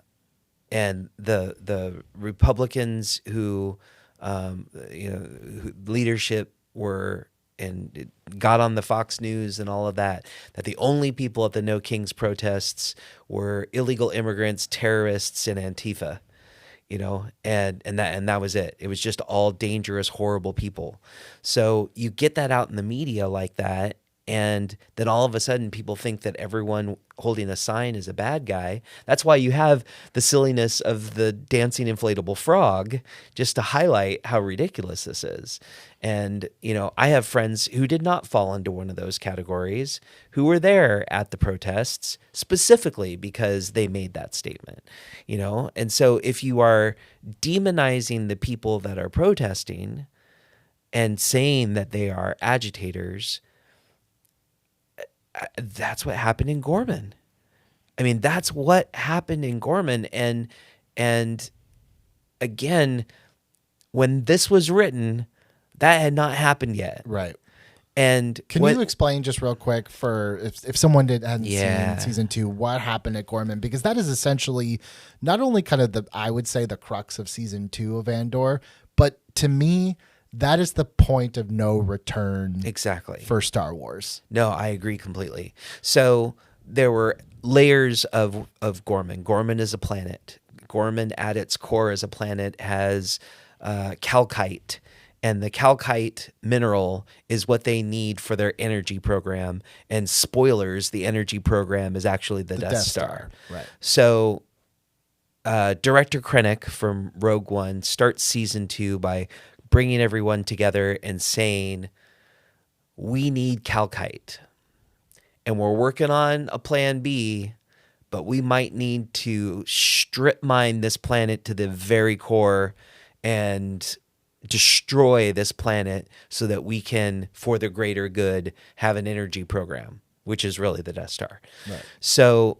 Speaker 1: Republicans who leadership were, and it got on the Fox News and all of that the only people at the No Kings protests were illegal immigrants, terrorists, and Antifa, and that was it. It was just all dangerous, horrible people. So you get that out in the media like that, and then all of a sudden people think that everyone holding a sign is a bad guy. That's why you have the silliness of the dancing inflatable frog, just to highlight how ridiculous this is. And, I have friends who did not fall into one of those categories, who were there at the protests specifically because they made that statement, And so if you are demonizing the people that are protesting and saying that they are agitators, that's what happened in Gorman. I mean, that's what happened in Gorman. And again, when this was written, that had not happened yet.
Speaker 2: Right.
Speaker 1: And
Speaker 2: can you explain just real quick, for if someone hadn't seen season 2, what happened at Gorman? Because that is essentially not only kind of I would say the crux of season 2 of Andor, but to me, that is the point of no return.
Speaker 1: Exactly.
Speaker 2: For Star Wars.
Speaker 1: No, I agree completely. So there were layers of Gorman. Gorman is a planet. Gorman at its core as a planet has calcite. And the calcite mineral is what they need for their energy program. And spoilers, the energy program is actually the Death Star.
Speaker 2: Right.
Speaker 1: So director Krennic from Rogue One starts season 2 by bringing everyone together and saying, we need calcite. and we're working on a plan B, but we might need to strip mine this planet to the very core and destroy this planet so that we can, for the greater good, have an energy program, which is really the Death Star.
Speaker 2: Right.
Speaker 1: So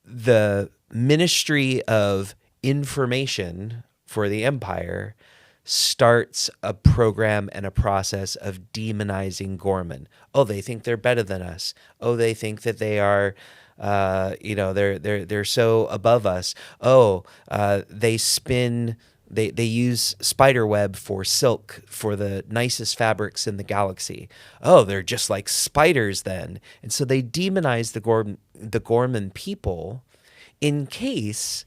Speaker 1: the Ministry of Information for the Empire starts a program and a process of demonizing Gorman. Oh, they think they're better than us. Oh, they think that they are, they're so above us. Oh, they spin. They use spider web for silk for the nicest fabrics in the galaxy. Oh, they're just like spiders then. And so they demonize the Gorman people in case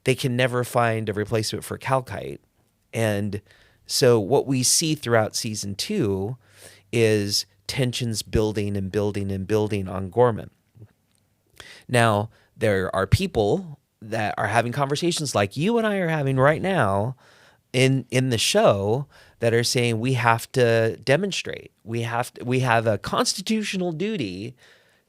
Speaker 1: they can never find a replacement for Calkite. And so what we see throughout season 2 is tensions building and building and building on Gorman. Now, there are people that are having conversations like you and I are having right now in the show that are saying we have to demonstrate. We have a constitutional duty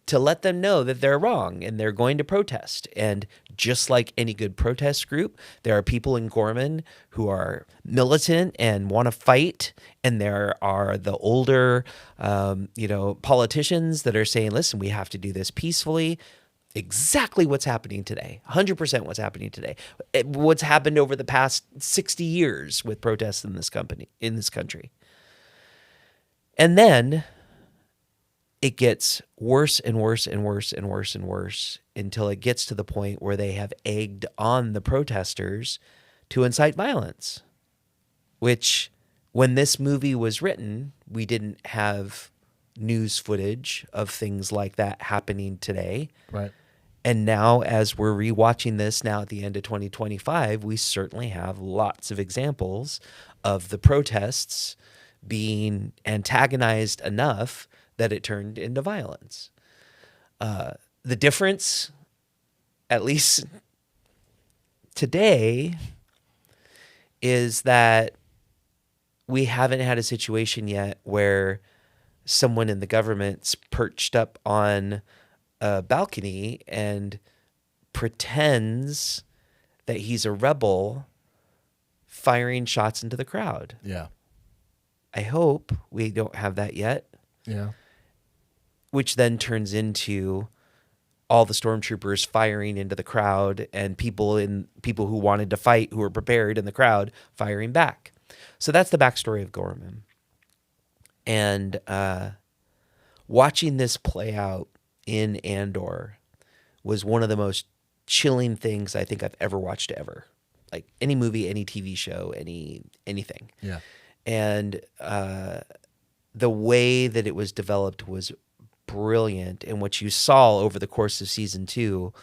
Speaker 1: to let them know that they're wrong and they're going to protest. And just like any good protest group, there are people in Gorman who are militant and want to fight. And there are the older, politicians that are saying, listen, we have to do this peacefully. Exactly what's happening today. 100% what's happening today. What's happened over the past 60 years with protests in this country. And then it gets worse and worse and worse and worse and worse until it gets to the point where they have egged on the protesters to incite violence, which when this movie was written, we didn't have news footage of things like that happening today.
Speaker 2: Right.
Speaker 1: And now as we're rewatching this now at the end of 2025, we certainly have lots of examples of the protests being antagonized enough that it turned into violence. The difference, at least today, is that we haven't had a situation yet where someone in the government's perched up on a balcony and pretends that he's a rebel firing shots into the crowd.
Speaker 2: Yeah.
Speaker 1: I hope we don't have that yet.
Speaker 2: Yeah.
Speaker 1: Which then turns into all the stormtroopers firing into the crowd and people who wanted to fight, who were prepared in the crowd, firing back. So that's the backstory of Gorman. And watching this play out in Andor was one of the most chilling things I think I've ever watched ever. Like any movie, any TV show, anything.
Speaker 2: Yeah.
Speaker 1: And the way that it was developed was brilliant. And what you saw over the course of season 2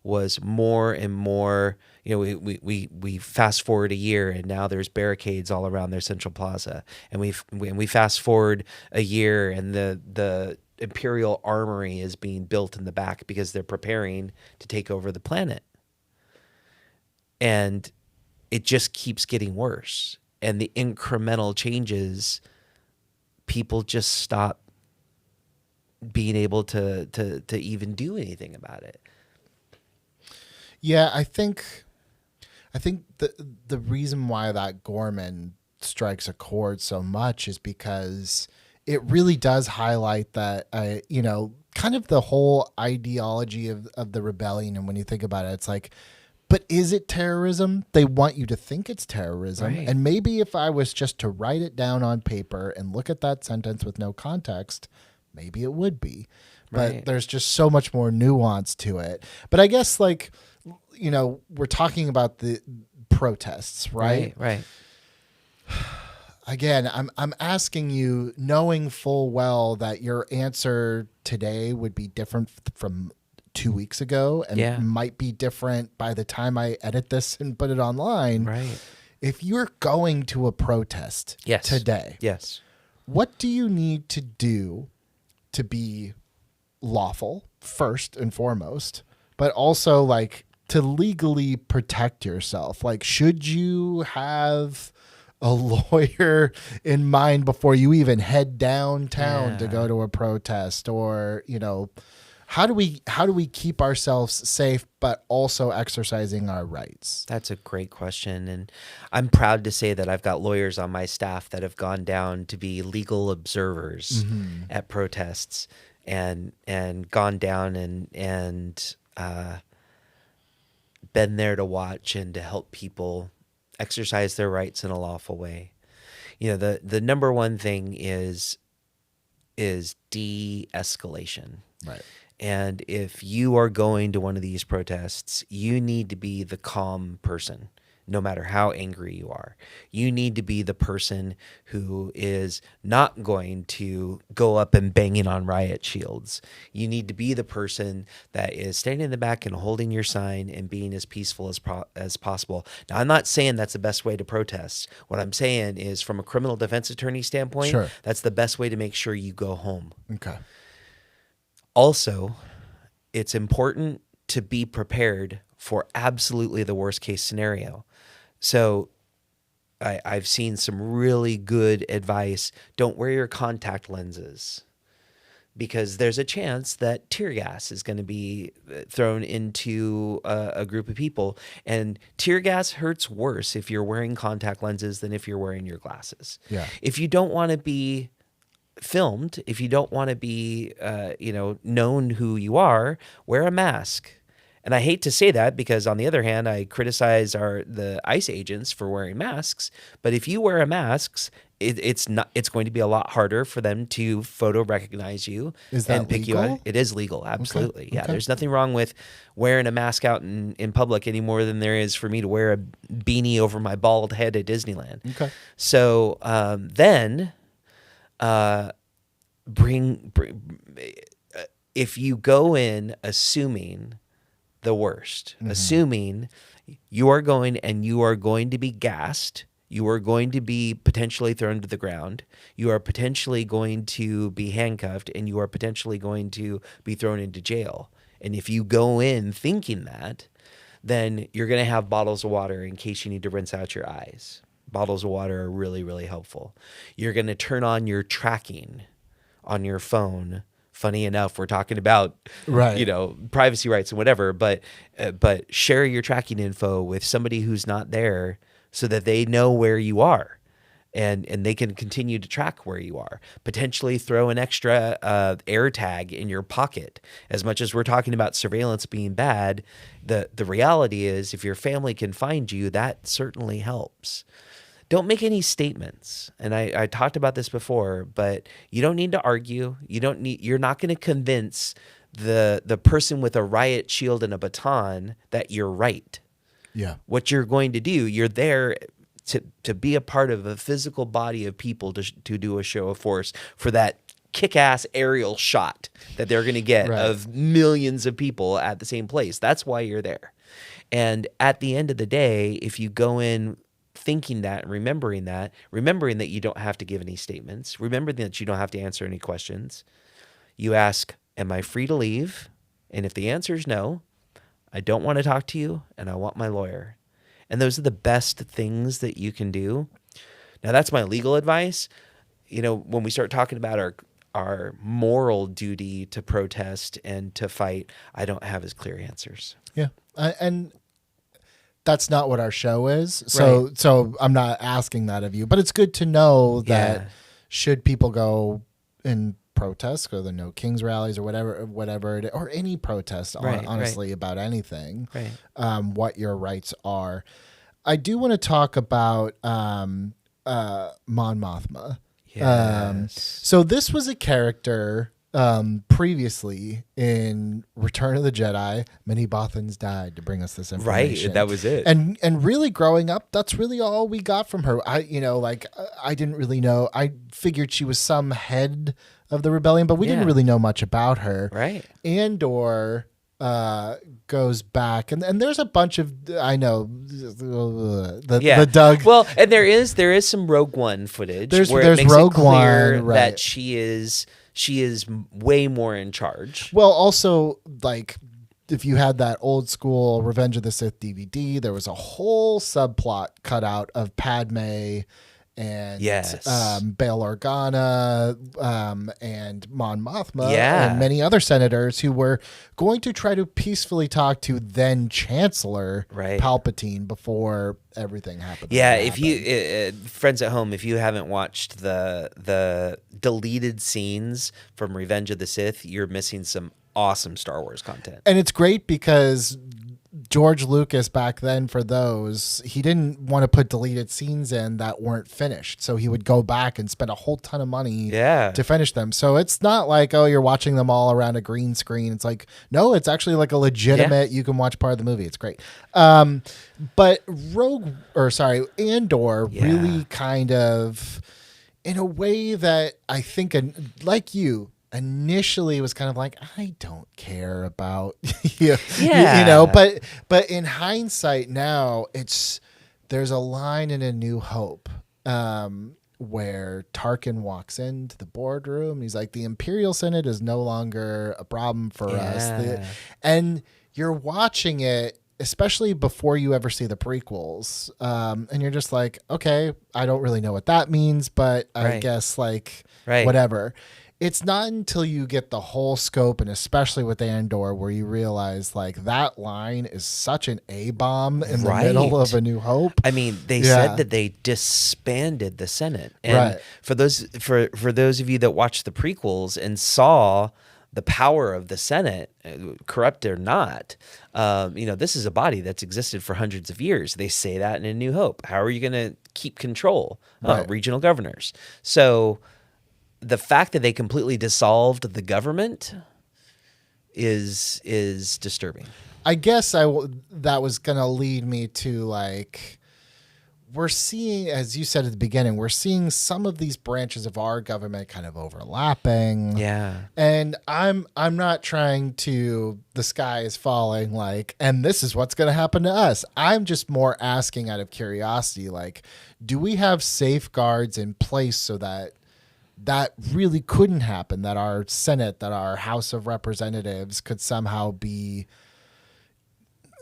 Speaker 1: was more and more, we fast forward a year and now there's barricades all around their central plaza. And we fast forward a year and the Imperial armory is being built in the back because they're preparing to take over the planet. And it just keeps getting worse. And the incremental changes, people just stop being able to even do anything about it.
Speaker 2: Yeah, I think the reason why that Gorman strikes a chord so much is because it really does highlight that, kind of the whole ideology of the rebellion. And when you think about it, it's like, but is it terrorism? They want you to think it's terrorism.
Speaker 1: Right.
Speaker 2: And maybe if I was just to write it down on paper and look at that sentence with no context, maybe it would be. But there's just so much more nuance to it. But I guess, we're talking about the protests, right?
Speaker 1: Right.
Speaker 2: Again, I'm asking you, knowing full well that your answer today would be different from 2 weeks ago and might be different by the time I edit this and put it online.
Speaker 1: Right.
Speaker 2: If you're going to a protest today, what do you need to do to be lawful, first and foremost, but also to legally protect yourself? Should you have a lawyer in mind before you even head downtown to go to a protest? Or, how do we keep ourselves safe but also exercising our rights?
Speaker 1: That's a great question, and I'm proud to say that I've got lawyers on my staff that have gone down to be legal observers at protests and gone down and been there to watch and to help people exercise their rights in a lawful way. The number one thing is de-escalation.
Speaker 2: Right.
Speaker 1: And if you are going to one of these protests, you need to be the calm person, no matter how angry you are. You need to be the person who is not going to go up and banging on riot shields. You need to be the person that is standing in the back and holding your sign and being as peaceful as possible. Now, I'm not saying that's the best way to protest. What I'm saying is, from a criminal defense attorney standpoint,
Speaker 2: Sure,
Speaker 1: that's the best way to make sure you go home.
Speaker 2: Okay.
Speaker 1: Also, it's important to be prepared for absolutely the worst case scenario. So I've seen some really good advice. Don't wear your contact lenses, because there's a chance that tear gas is going to be thrown into a group of people. And tear gas hurts worse if you're wearing contact lenses than if you're wearing your glasses.
Speaker 2: Yeah.
Speaker 1: If you don't want to be filmed, if you don't want to be known who you are, wear a mask. And I hate to say that, because on the other hand, I criticize the ICE agents for wearing masks. But if you wear a mask, it's going to be a lot harder for them to photo recognize you and pick you out. It is legal, absolutely. Okay. Yeah, there's nothing wrong with wearing a mask out in public any more than there is for me to wear a beanie over my bald head at Disneyland.
Speaker 2: Okay.
Speaker 1: So if you go in assuming the worst, assuming you are going to be gassed, you are going to be potentially thrown to the ground, you are potentially going to be handcuffed, and you are potentially going to be thrown into jail. And if you go in thinking that, then you're going to have bottles of water in case you need to rinse out your eyes. Bottles of water are really, really helpful. You're going to turn on your tracking on your phone. Funny enough, we're talking about, privacy rights and whatever, but share your tracking info with somebody who's not there so that they know where you are and they can continue to track where you are. Potentially throw an extra air tag in your pocket. As much as we're talking about surveillance being bad, the reality is, if your family can find you, that certainly helps. Don't make any statements. And I talked about this before, but you don't need to argue. You're not going to convince the person with a riot shield and a baton that you're right.
Speaker 2: Yeah.
Speaker 1: What you're going to do, you're there to be a part of a physical body of people to do a show of force for that kick-ass aerial shot that they're going to get of millions of people at the same place. That's why you're there. And at the end of the day, if you go in thinking that and remembering that you don't have to give any statements, remembering that you don't have to answer any questions, you ask, am I free to leave? And if the answer is no, I don't want to talk to you and I want my lawyer. And those are the best things that you can do. Now, that's my legal advice. When we start talking about our moral duty to protest and to fight, I don't have as clear answers.
Speaker 2: Yeah. And that's not what our show is. So I'm not asking that of you, but it's good to know that should people go in protest, go to the No Kings rallies or whatever it is, or any protest, honestly, about anything, what your rights are. I do want to talk about Mon Mothma.
Speaker 1: Yes.
Speaker 2: So this was a character previously in Return of the Jedi. Many Bothans died to bring us this information.
Speaker 1: Right, that was it.
Speaker 2: And really growing up, that's really all we got from her. I didn't really know. I figured she was some head of the rebellion, but we didn't really know much about her.
Speaker 1: Right.
Speaker 2: Andor goes back, and there's a bunch of the Doug.
Speaker 1: Well, and there is some Rogue One footage.
Speaker 2: There's
Speaker 1: it makes
Speaker 2: Rogue
Speaker 1: it clear
Speaker 2: One
Speaker 1: that she is way more in charge.
Speaker 2: Well, also, like, if you had that old school Revenge of the Sith DVD, there was a whole subplot cut out of Padme and
Speaker 1: Yes.
Speaker 2: Bail Organa and Mon Mothma
Speaker 1: Yeah.
Speaker 2: and many other senators who were going to try to peacefully talk to then Chancellor
Speaker 1: Right.
Speaker 2: Palpatine before everything happened.
Speaker 1: Yeah, if you friends at home, if you haven't watched the deleted scenes from Revenge of the Sith, you're missing some awesome Star Wars content.
Speaker 2: And it's great because George Lucas back then, for those, he didn't want to put deleted scenes in that weren't finished. So he would go back and spend a whole ton of money to finish them. So it's not like, oh, you're watching them all around a green screen. It's like, no, it's actually like a legitimate, you can watch part of the movie. It's great. But Andor really kind of, in a way that I think, like you, initially was kind of like, I don't care about you know, but in hindsight now, there's a line in A New Hope where Tarkin walks into the boardroom and he's like, the Imperial Senate is no longer a problem for us. And you're watching it, especially before you ever see the prequels, and you're just like, okay, I don't really know what that means, but I guess whatever. It's not until you get the whole scope, and especially with Andor, where you realize like that line is such an A-bomb in the middle of A New Hope.
Speaker 1: I mean, they said that they disbanded the Senate. And for those of you that watched the prequels and saw the power of the Senate, corrupt or not, this is a body that's existed for hundreds of years. They say that in A New Hope. How are you going to keep control? Regional governors. So the fact that they completely dissolved the government is disturbing.
Speaker 2: I guess that was going to lead me to like, we're seeing, as you said at the beginning, we're seeing some of these branches of our government kind of overlapping.
Speaker 1: Yeah.
Speaker 2: And I'm not trying to, the sky is falling, like, and this is what's going to happen to us. I'm just more asking out of curiosity, like, do we have safeguards in place so that really couldn't happen, that our Senate, that our House of Representatives could somehow be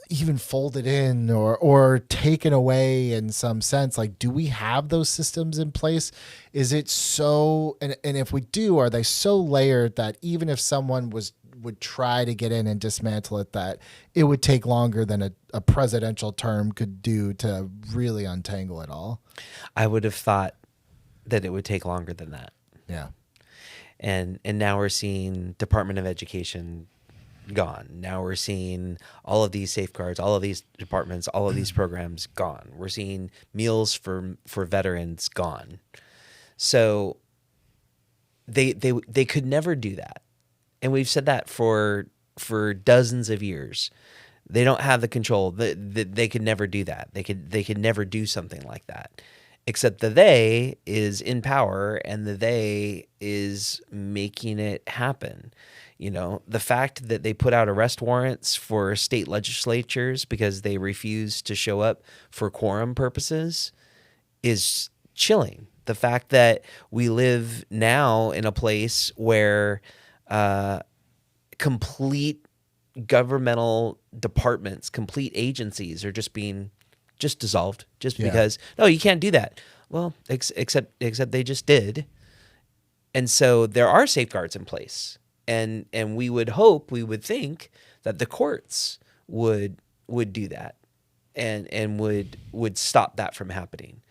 Speaker 2: even folded in or taken away in some sense? Like, do we have those systems in place? Is it so, and if we do, are they so layered that even if someone would try to get in and dismantle it, that it would take longer than a presidential term could do to really untangle it all?
Speaker 1: I would have thought that it would take longer than that.
Speaker 2: Yeah.
Speaker 1: And now we're seeing Department of Education gone. Now we're seeing all of these safeguards, all of these departments, all of these programs gone. We're seeing meals for veterans gone. So they could never do that. And we've said that for dozens of years. They don't have the control. They could never do that. They could never do something like that. Except the they is in power, and the they is making it happen. The fact that they put out arrest warrants for state legislatures because they refuse to show up for quorum purposes is chilling. The fact that we live now in a place where complete governmental departments, complete agencies are just being dissolved because, no, you can't do that. Well, except they just did. And so there are safeguards in place. And we would think that the courts would do that and would stop that from happening.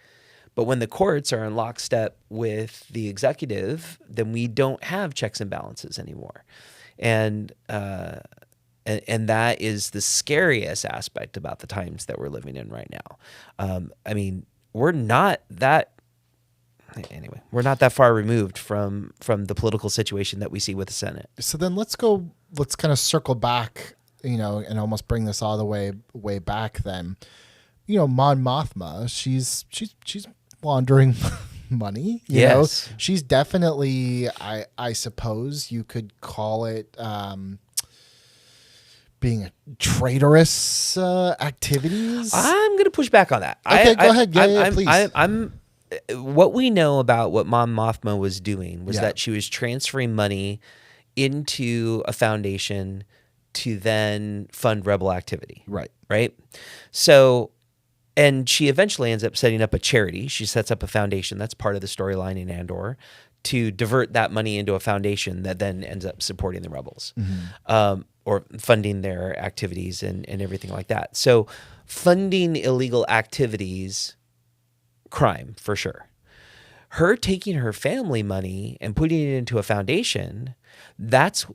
Speaker 1: But when the courts are in lockstep with the executive, then we don't have checks and balances anymore. And that is the scariest aspect about the times that we're living in right now. We're not that far removed from the political situation that we see with the Senate.
Speaker 2: So then let's kind of circle back, and almost bring this all the way back then. Mon Mothma, she's laundering money. You know, she's definitely, I suppose you could call it, being a traitorous activities.
Speaker 1: I'm going to push back on that.
Speaker 2: Okay, go ahead. Yeah, please.
Speaker 1: What we know about what Mon Mothma was doing was that she was transferring money into a foundation to then fund rebel activity.
Speaker 2: Right.
Speaker 1: Right. So And she eventually ends up setting up a charity. She sets up a foundation. That's part of the storyline in Andor, to divert that money into a foundation that then ends up supporting the rebels, or funding their activities and everything like that. So funding illegal activities, crime for sure. Her taking her family money and putting it into a foundation, that's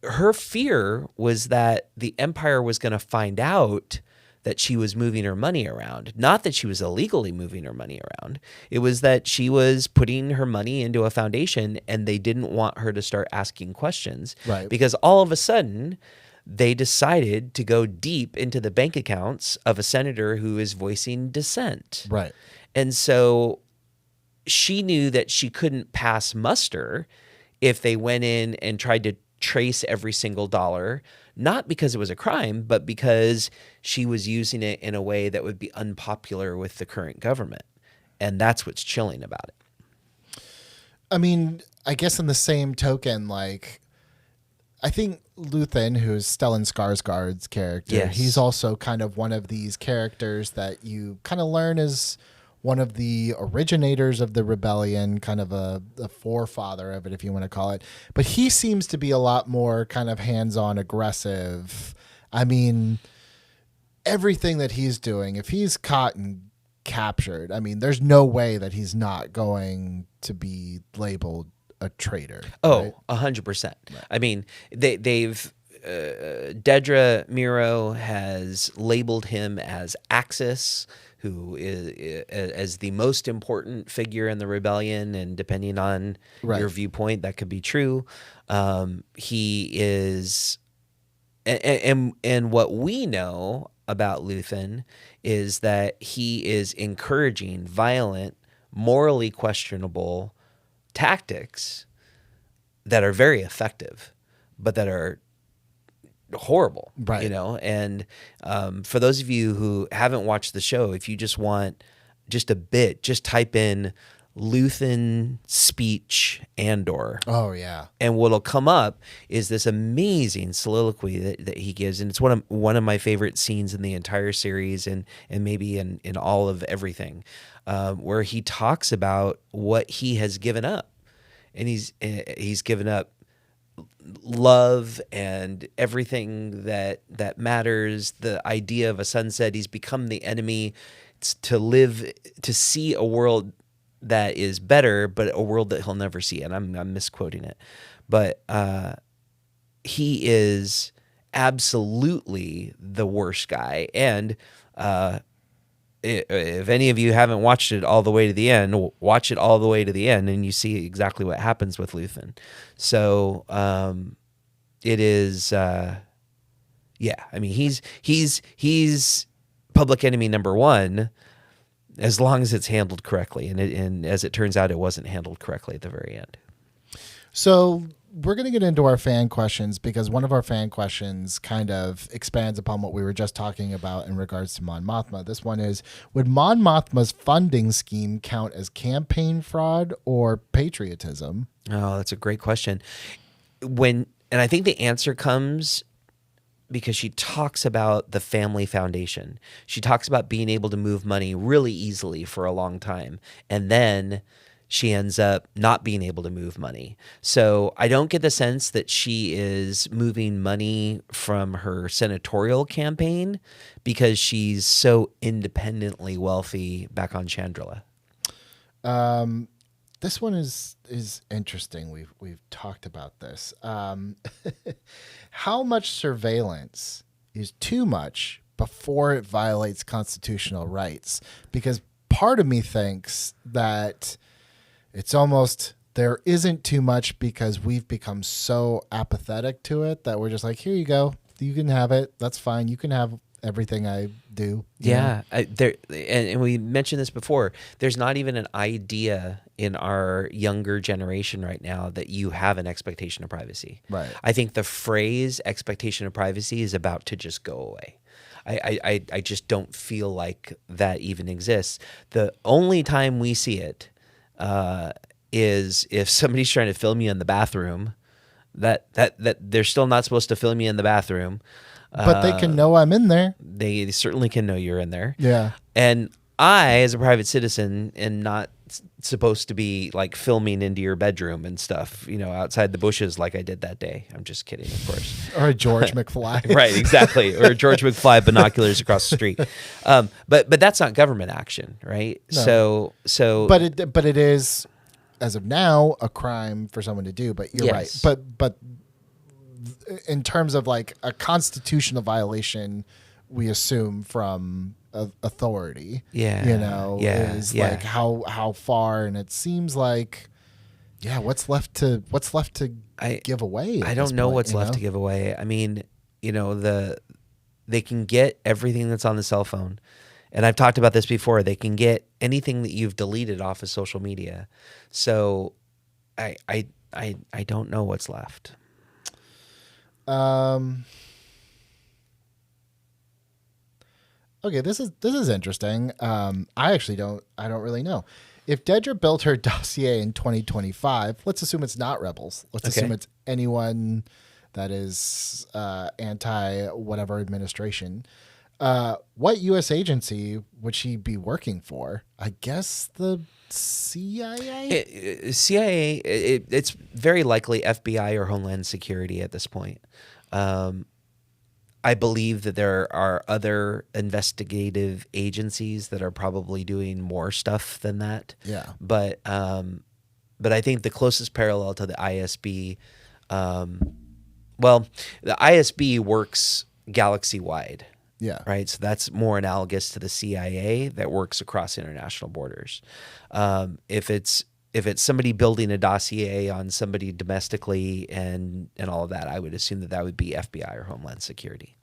Speaker 1: her fear, was that the Empire was going to find out that she was moving her money around. Not that she was illegally moving her money around. It was that she was putting her money into a foundation and they didn't want her to start asking questions.
Speaker 2: Right.
Speaker 1: Because all of a sudden, they decided to go deep into the bank accounts of a senator who is voicing dissent.
Speaker 2: Right.
Speaker 1: And so she knew that she couldn't pass muster if they went in and tried to trace every single dollar, not because it was a crime, but because she was using it in a way that would be unpopular with the current government. And that's what's chilling about it.
Speaker 2: I mean, I guess in the same token, like, I think Luthen, who's Stellan Skarsgård's character,
Speaker 1: Yes.
Speaker 2: he's also kind of one of these characters that you kind of learn as one of the originators of the rebellion, kind of a forefather of it, if you want to call it. But he seems to be a lot more kind of hands-on aggressive. I mean, everything that he's doing, if he's caught and captured, I mean, there's no way that he's not going to be labeled a traitor.
Speaker 1: Oh, 100%. Right. I mean, they've Dedra Miro has labeled him as Axis, who is as the most important figure in the rebellion, and depending on your viewpoint, that could be true. He is, and what we know about Luthen is that he is encouraging violent, morally questionable tactics that are very effective, but that are horrible,
Speaker 2: right?
Speaker 1: You know, and for those of you who haven't watched the show, if you just want just a bit, just type in Luthen speech Andor.
Speaker 2: Oh yeah,
Speaker 1: and what'll come up is this amazing soliloquy that he gives, and it's one of my favorite scenes in the entire series, and maybe in all of everything, where he talks about what he has given up, and he's given up love and everything that matters, the idea of a sunset. He's become the enemy. It's to see a world that is better, but a world that he'll never see. And I'm misquoting it, but he is absolutely the worst guy. And if any of you haven't watched it all the way to the end, watch it all the way to the end, and you see exactly what happens with Luthen. So it is, yeah. I mean, he's public enemy number one, as long as it's handled correctly, and as it turns out, it wasn't handled correctly at the very end.
Speaker 2: So we're going to get into our fan questions, because one of our fan questions kind of expands upon what we were just talking about in regards to Mon Mothma. This one is, would Mon Mothma's funding scheme count as campaign fraud or patriotism?
Speaker 1: Oh, that's a great question. And I think the answer comes because she talks about the family foundation. She talks about being able to move money really easily for a long time, and then she ends up not being able to move money. So I don't get the sense that she is moving money from her senatorial campaign, because she's so independently wealthy back on Chandrila.
Speaker 2: This one is interesting. We've talked about this. How much surveillance is too much before it violates constitutional rights? Because part of me thinks that it's almost, there isn't too much, because we've become so apathetic to it that we're just like, here you go, you can have it, that's fine, you can have everything I do.
Speaker 1: Yeah, and we mentioned this before. There's not even an idea in our younger generation right now that you have an expectation of privacy.
Speaker 2: Right.
Speaker 1: I think the phrase expectation of privacy is about to just go away. I just don't feel like that even exists. The only time we see it is if somebody's trying to film you in the bathroom. That they're still not supposed to film you in the bathroom.
Speaker 2: But they can know I'm in there.
Speaker 1: They certainly can know you're in there.
Speaker 2: Yeah.
Speaker 1: And I, as a private citizen, am not supposed to be like filming into your bedroom and stuff, outside the bushes like I did that day. I'm just kidding, of course.
Speaker 2: Or a George McFly.
Speaker 1: Right, exactly. Or George McFly binoculars across the street. But that's not government action, right?
Speaker 2: No.
Speaker 1: So.
Speaker 2: But it is, as of now, a crime for someone to do. But you're
Speaker 1: Yes.
Speaker 2: right. But in terms of like a constitutional violation, we assume from authority, is like how far, and it seems like, what's left to give away?
Speaker 1: I don't know what's left to give away. I mean, they can get everything that's on the cell phone, and I've talked about this before. They can get anything that you've deleted off of social media. So, I don't know what's left.
Speaker 2: Okay, this is interesting. I don't really know. If Dedra built her dossier in 2025, let's assume it's not rebels. Let's assume it's anyone that is anti whatever administration. What U.S. agency would she be working for? I guess the CIA?
Speaker 1: CIA, it's very likely FBI or Homeland Security at this point. I believe that there are other investigative agencies that are probably doing more stuff than that.
Speaker 2: Yeah.
Speaker 1: But I think the closest parallel to the ISB, the ISB works galaxy-wide.
Speaker 2: Yeah.
Speaker 1: Right. So that's more analogous to the CIA that works across international borders. If it's somebody building a dossier on somebody domestically and all of that, I would assume that would be FBI or Homeland Security.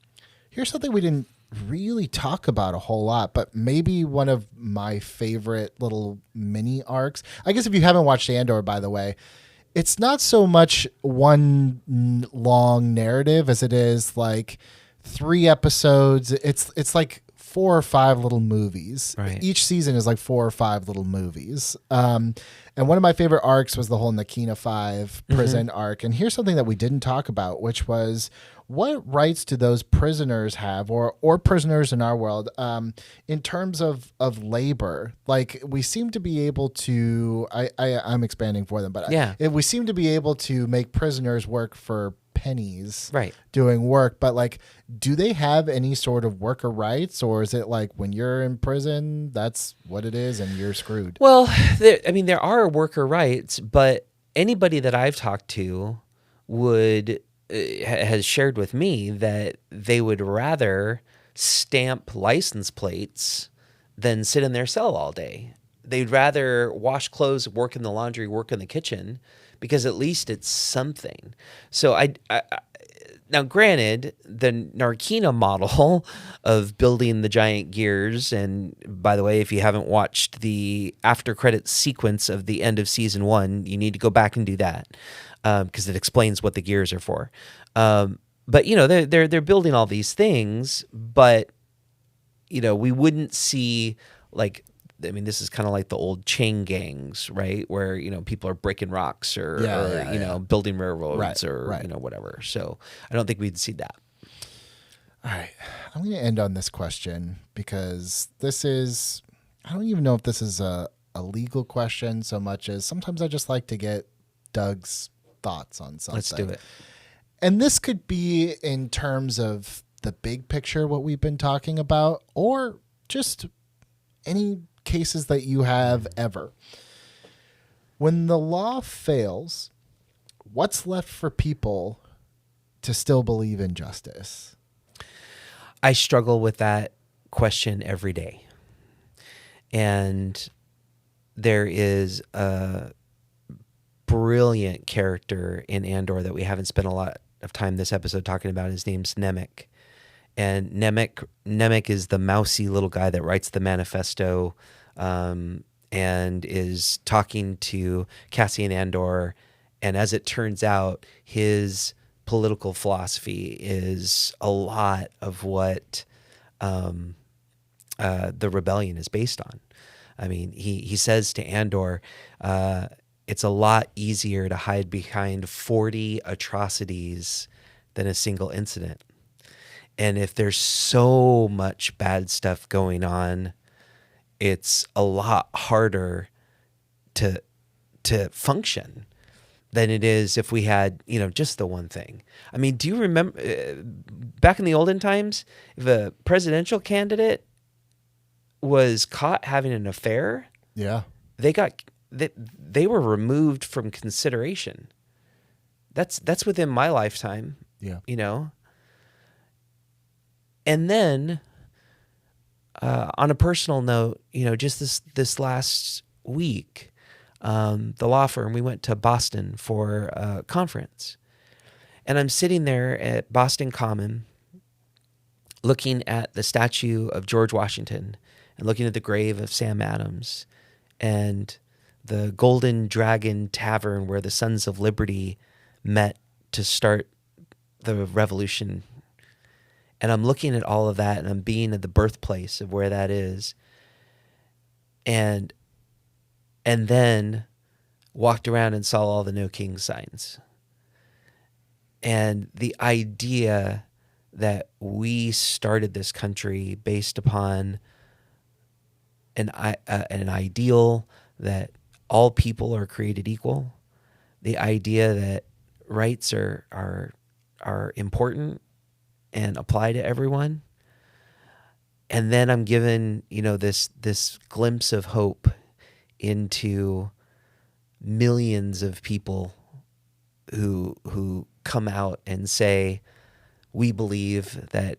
Speaker 2: Here's something we didn't really talk about a whole lot, but maybe one of my favorite little mini arcs. I guess if you haven't watched Andor, by the way, it's not so much one long narrative as it is like 3 episodes. It's like 4 or 5 little movies.
Speaker 1: Right.
Speaker 2: Each season is like 4 or 5 little movies. And one of my favorite arcs was the whole Nakina 5 prison arc. And here's something that we didn't talk about, which was what rights do those prisoners have, or prisoners in our world, in terms of labor? Like, we seem to be able to, I'm expanding for them, but we seem to be able to make prisoners work for pennies,
Speaker 1: right,
Speaker 2: doing work, but like, do they have any sort of worker rights, or is it like when you're in prison, that's what it is and you're screwed?
Speaker 1: Well, there are worker rights, but anybody that I've talked to has shared with me that they would rather stamp license plates than sit in their cell all day. They'd rather wash clothes, work in the laundry, work in the kitchen, because at least it's something. So now, granted, the Narkina model of building the giant gears, and by the way, if you haven't watched the after credits sequence of the end of season 1, you need to go back and do that, because it explains what the gears are for. But they're building all these things, but we wouldn't see like. I mean, this is kind of like the old chain gangs, right? Where, people are breaking rocks or building railroads or whatever. So I don't think we'd see that.
Speaker 2: All right. I'm going to end on this question because I don't even know if this is a legal question so much as sometimes I just like to get Doug's thoughts on something.
Speaker 1: Let's do it.
Speaker 2: And this could be in terms of the big picture, what we've been talking about, or just any cases that you have ever. When the law fails, what's left for people to still believe in justice?
Speaker 1: I struggle with that question every day. And there is a brilliant character in Andor that we haven't spent a lot of time this episode talking about. His name's Nemec. And Nemec is the mousy little guy that writes the manifesto, and is talking to Cassian Andor. And as it turns out, his political philosophy is a lot of what the rebellion is based on. I mean, he says to Andor, it's a lot easier to hide behind 40 atrocities than a single incident. And if there's so much bad stuff going on, it's a lot harder to function than it is if we had, just the one thing. I mean, do you remember back in the olden times, if a presidential candidate was caught having an affair, they were removed from consideration. That's within my lifetime.
Speaker 2: Yeah.
Speaker 1: And then on a personal note, just this last week, the law firm, we went to Boston for a conference. And I'm sitting there at Boston Common looking at the statue of George Washington and looking at the grave of Sam Adams and the Golden Dragon Tavern where the Sons of Liberty met to start the revolution. And I'm looking at all of that, and I'm being at the birthplace of where that is. And then walked around and saw all the No King signs. And the idea that we started this country based upon an ideal that all people are created equal, the idea that rights are important and apply to everyone. And then I'm given, this glimpse of hope into millions of people who come out and say, we believe that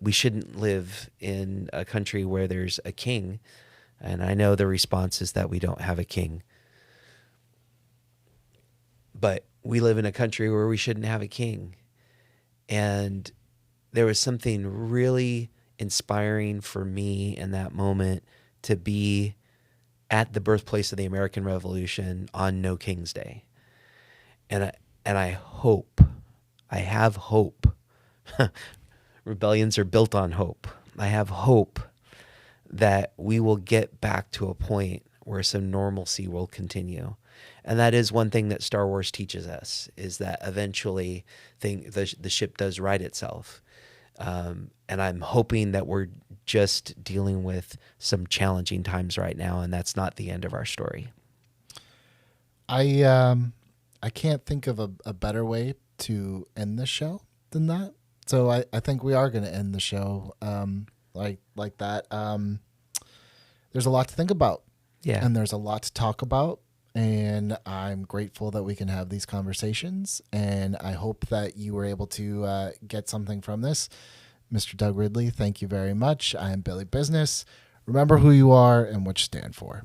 Speaker 1: we shouldn't live in a country where there's a king. And I know the response is that we don't have a king. But we live in a country where we shouldn't have a king. And there was something really inspiring for me in that moment to be at the birthplace of the American Revolution on No King's Day. And I hope, I have hope. Rebellions are built on hope. I have hope that we will get back to a point where some normalcy will continue. And that is one thing that Star Wars teaches us, is that eventually the ship does right itself. And I'm hoping that we're just dealing with some challenging times right now, and that's not the end of our story.
Speaker 2: I can't think of a better way to end the show than that. So I think we are going to end the show like that. There's a lot to think about.
Speaker 1: Yeah.
Speaker 2: And there's a lot to talk about. And I'm grateful that we can have these conversations. And I hope that you were able to get something from this. Mr. Doug Ridley, thank you very much. I am Billy Business. Remember who you are and what you stand for.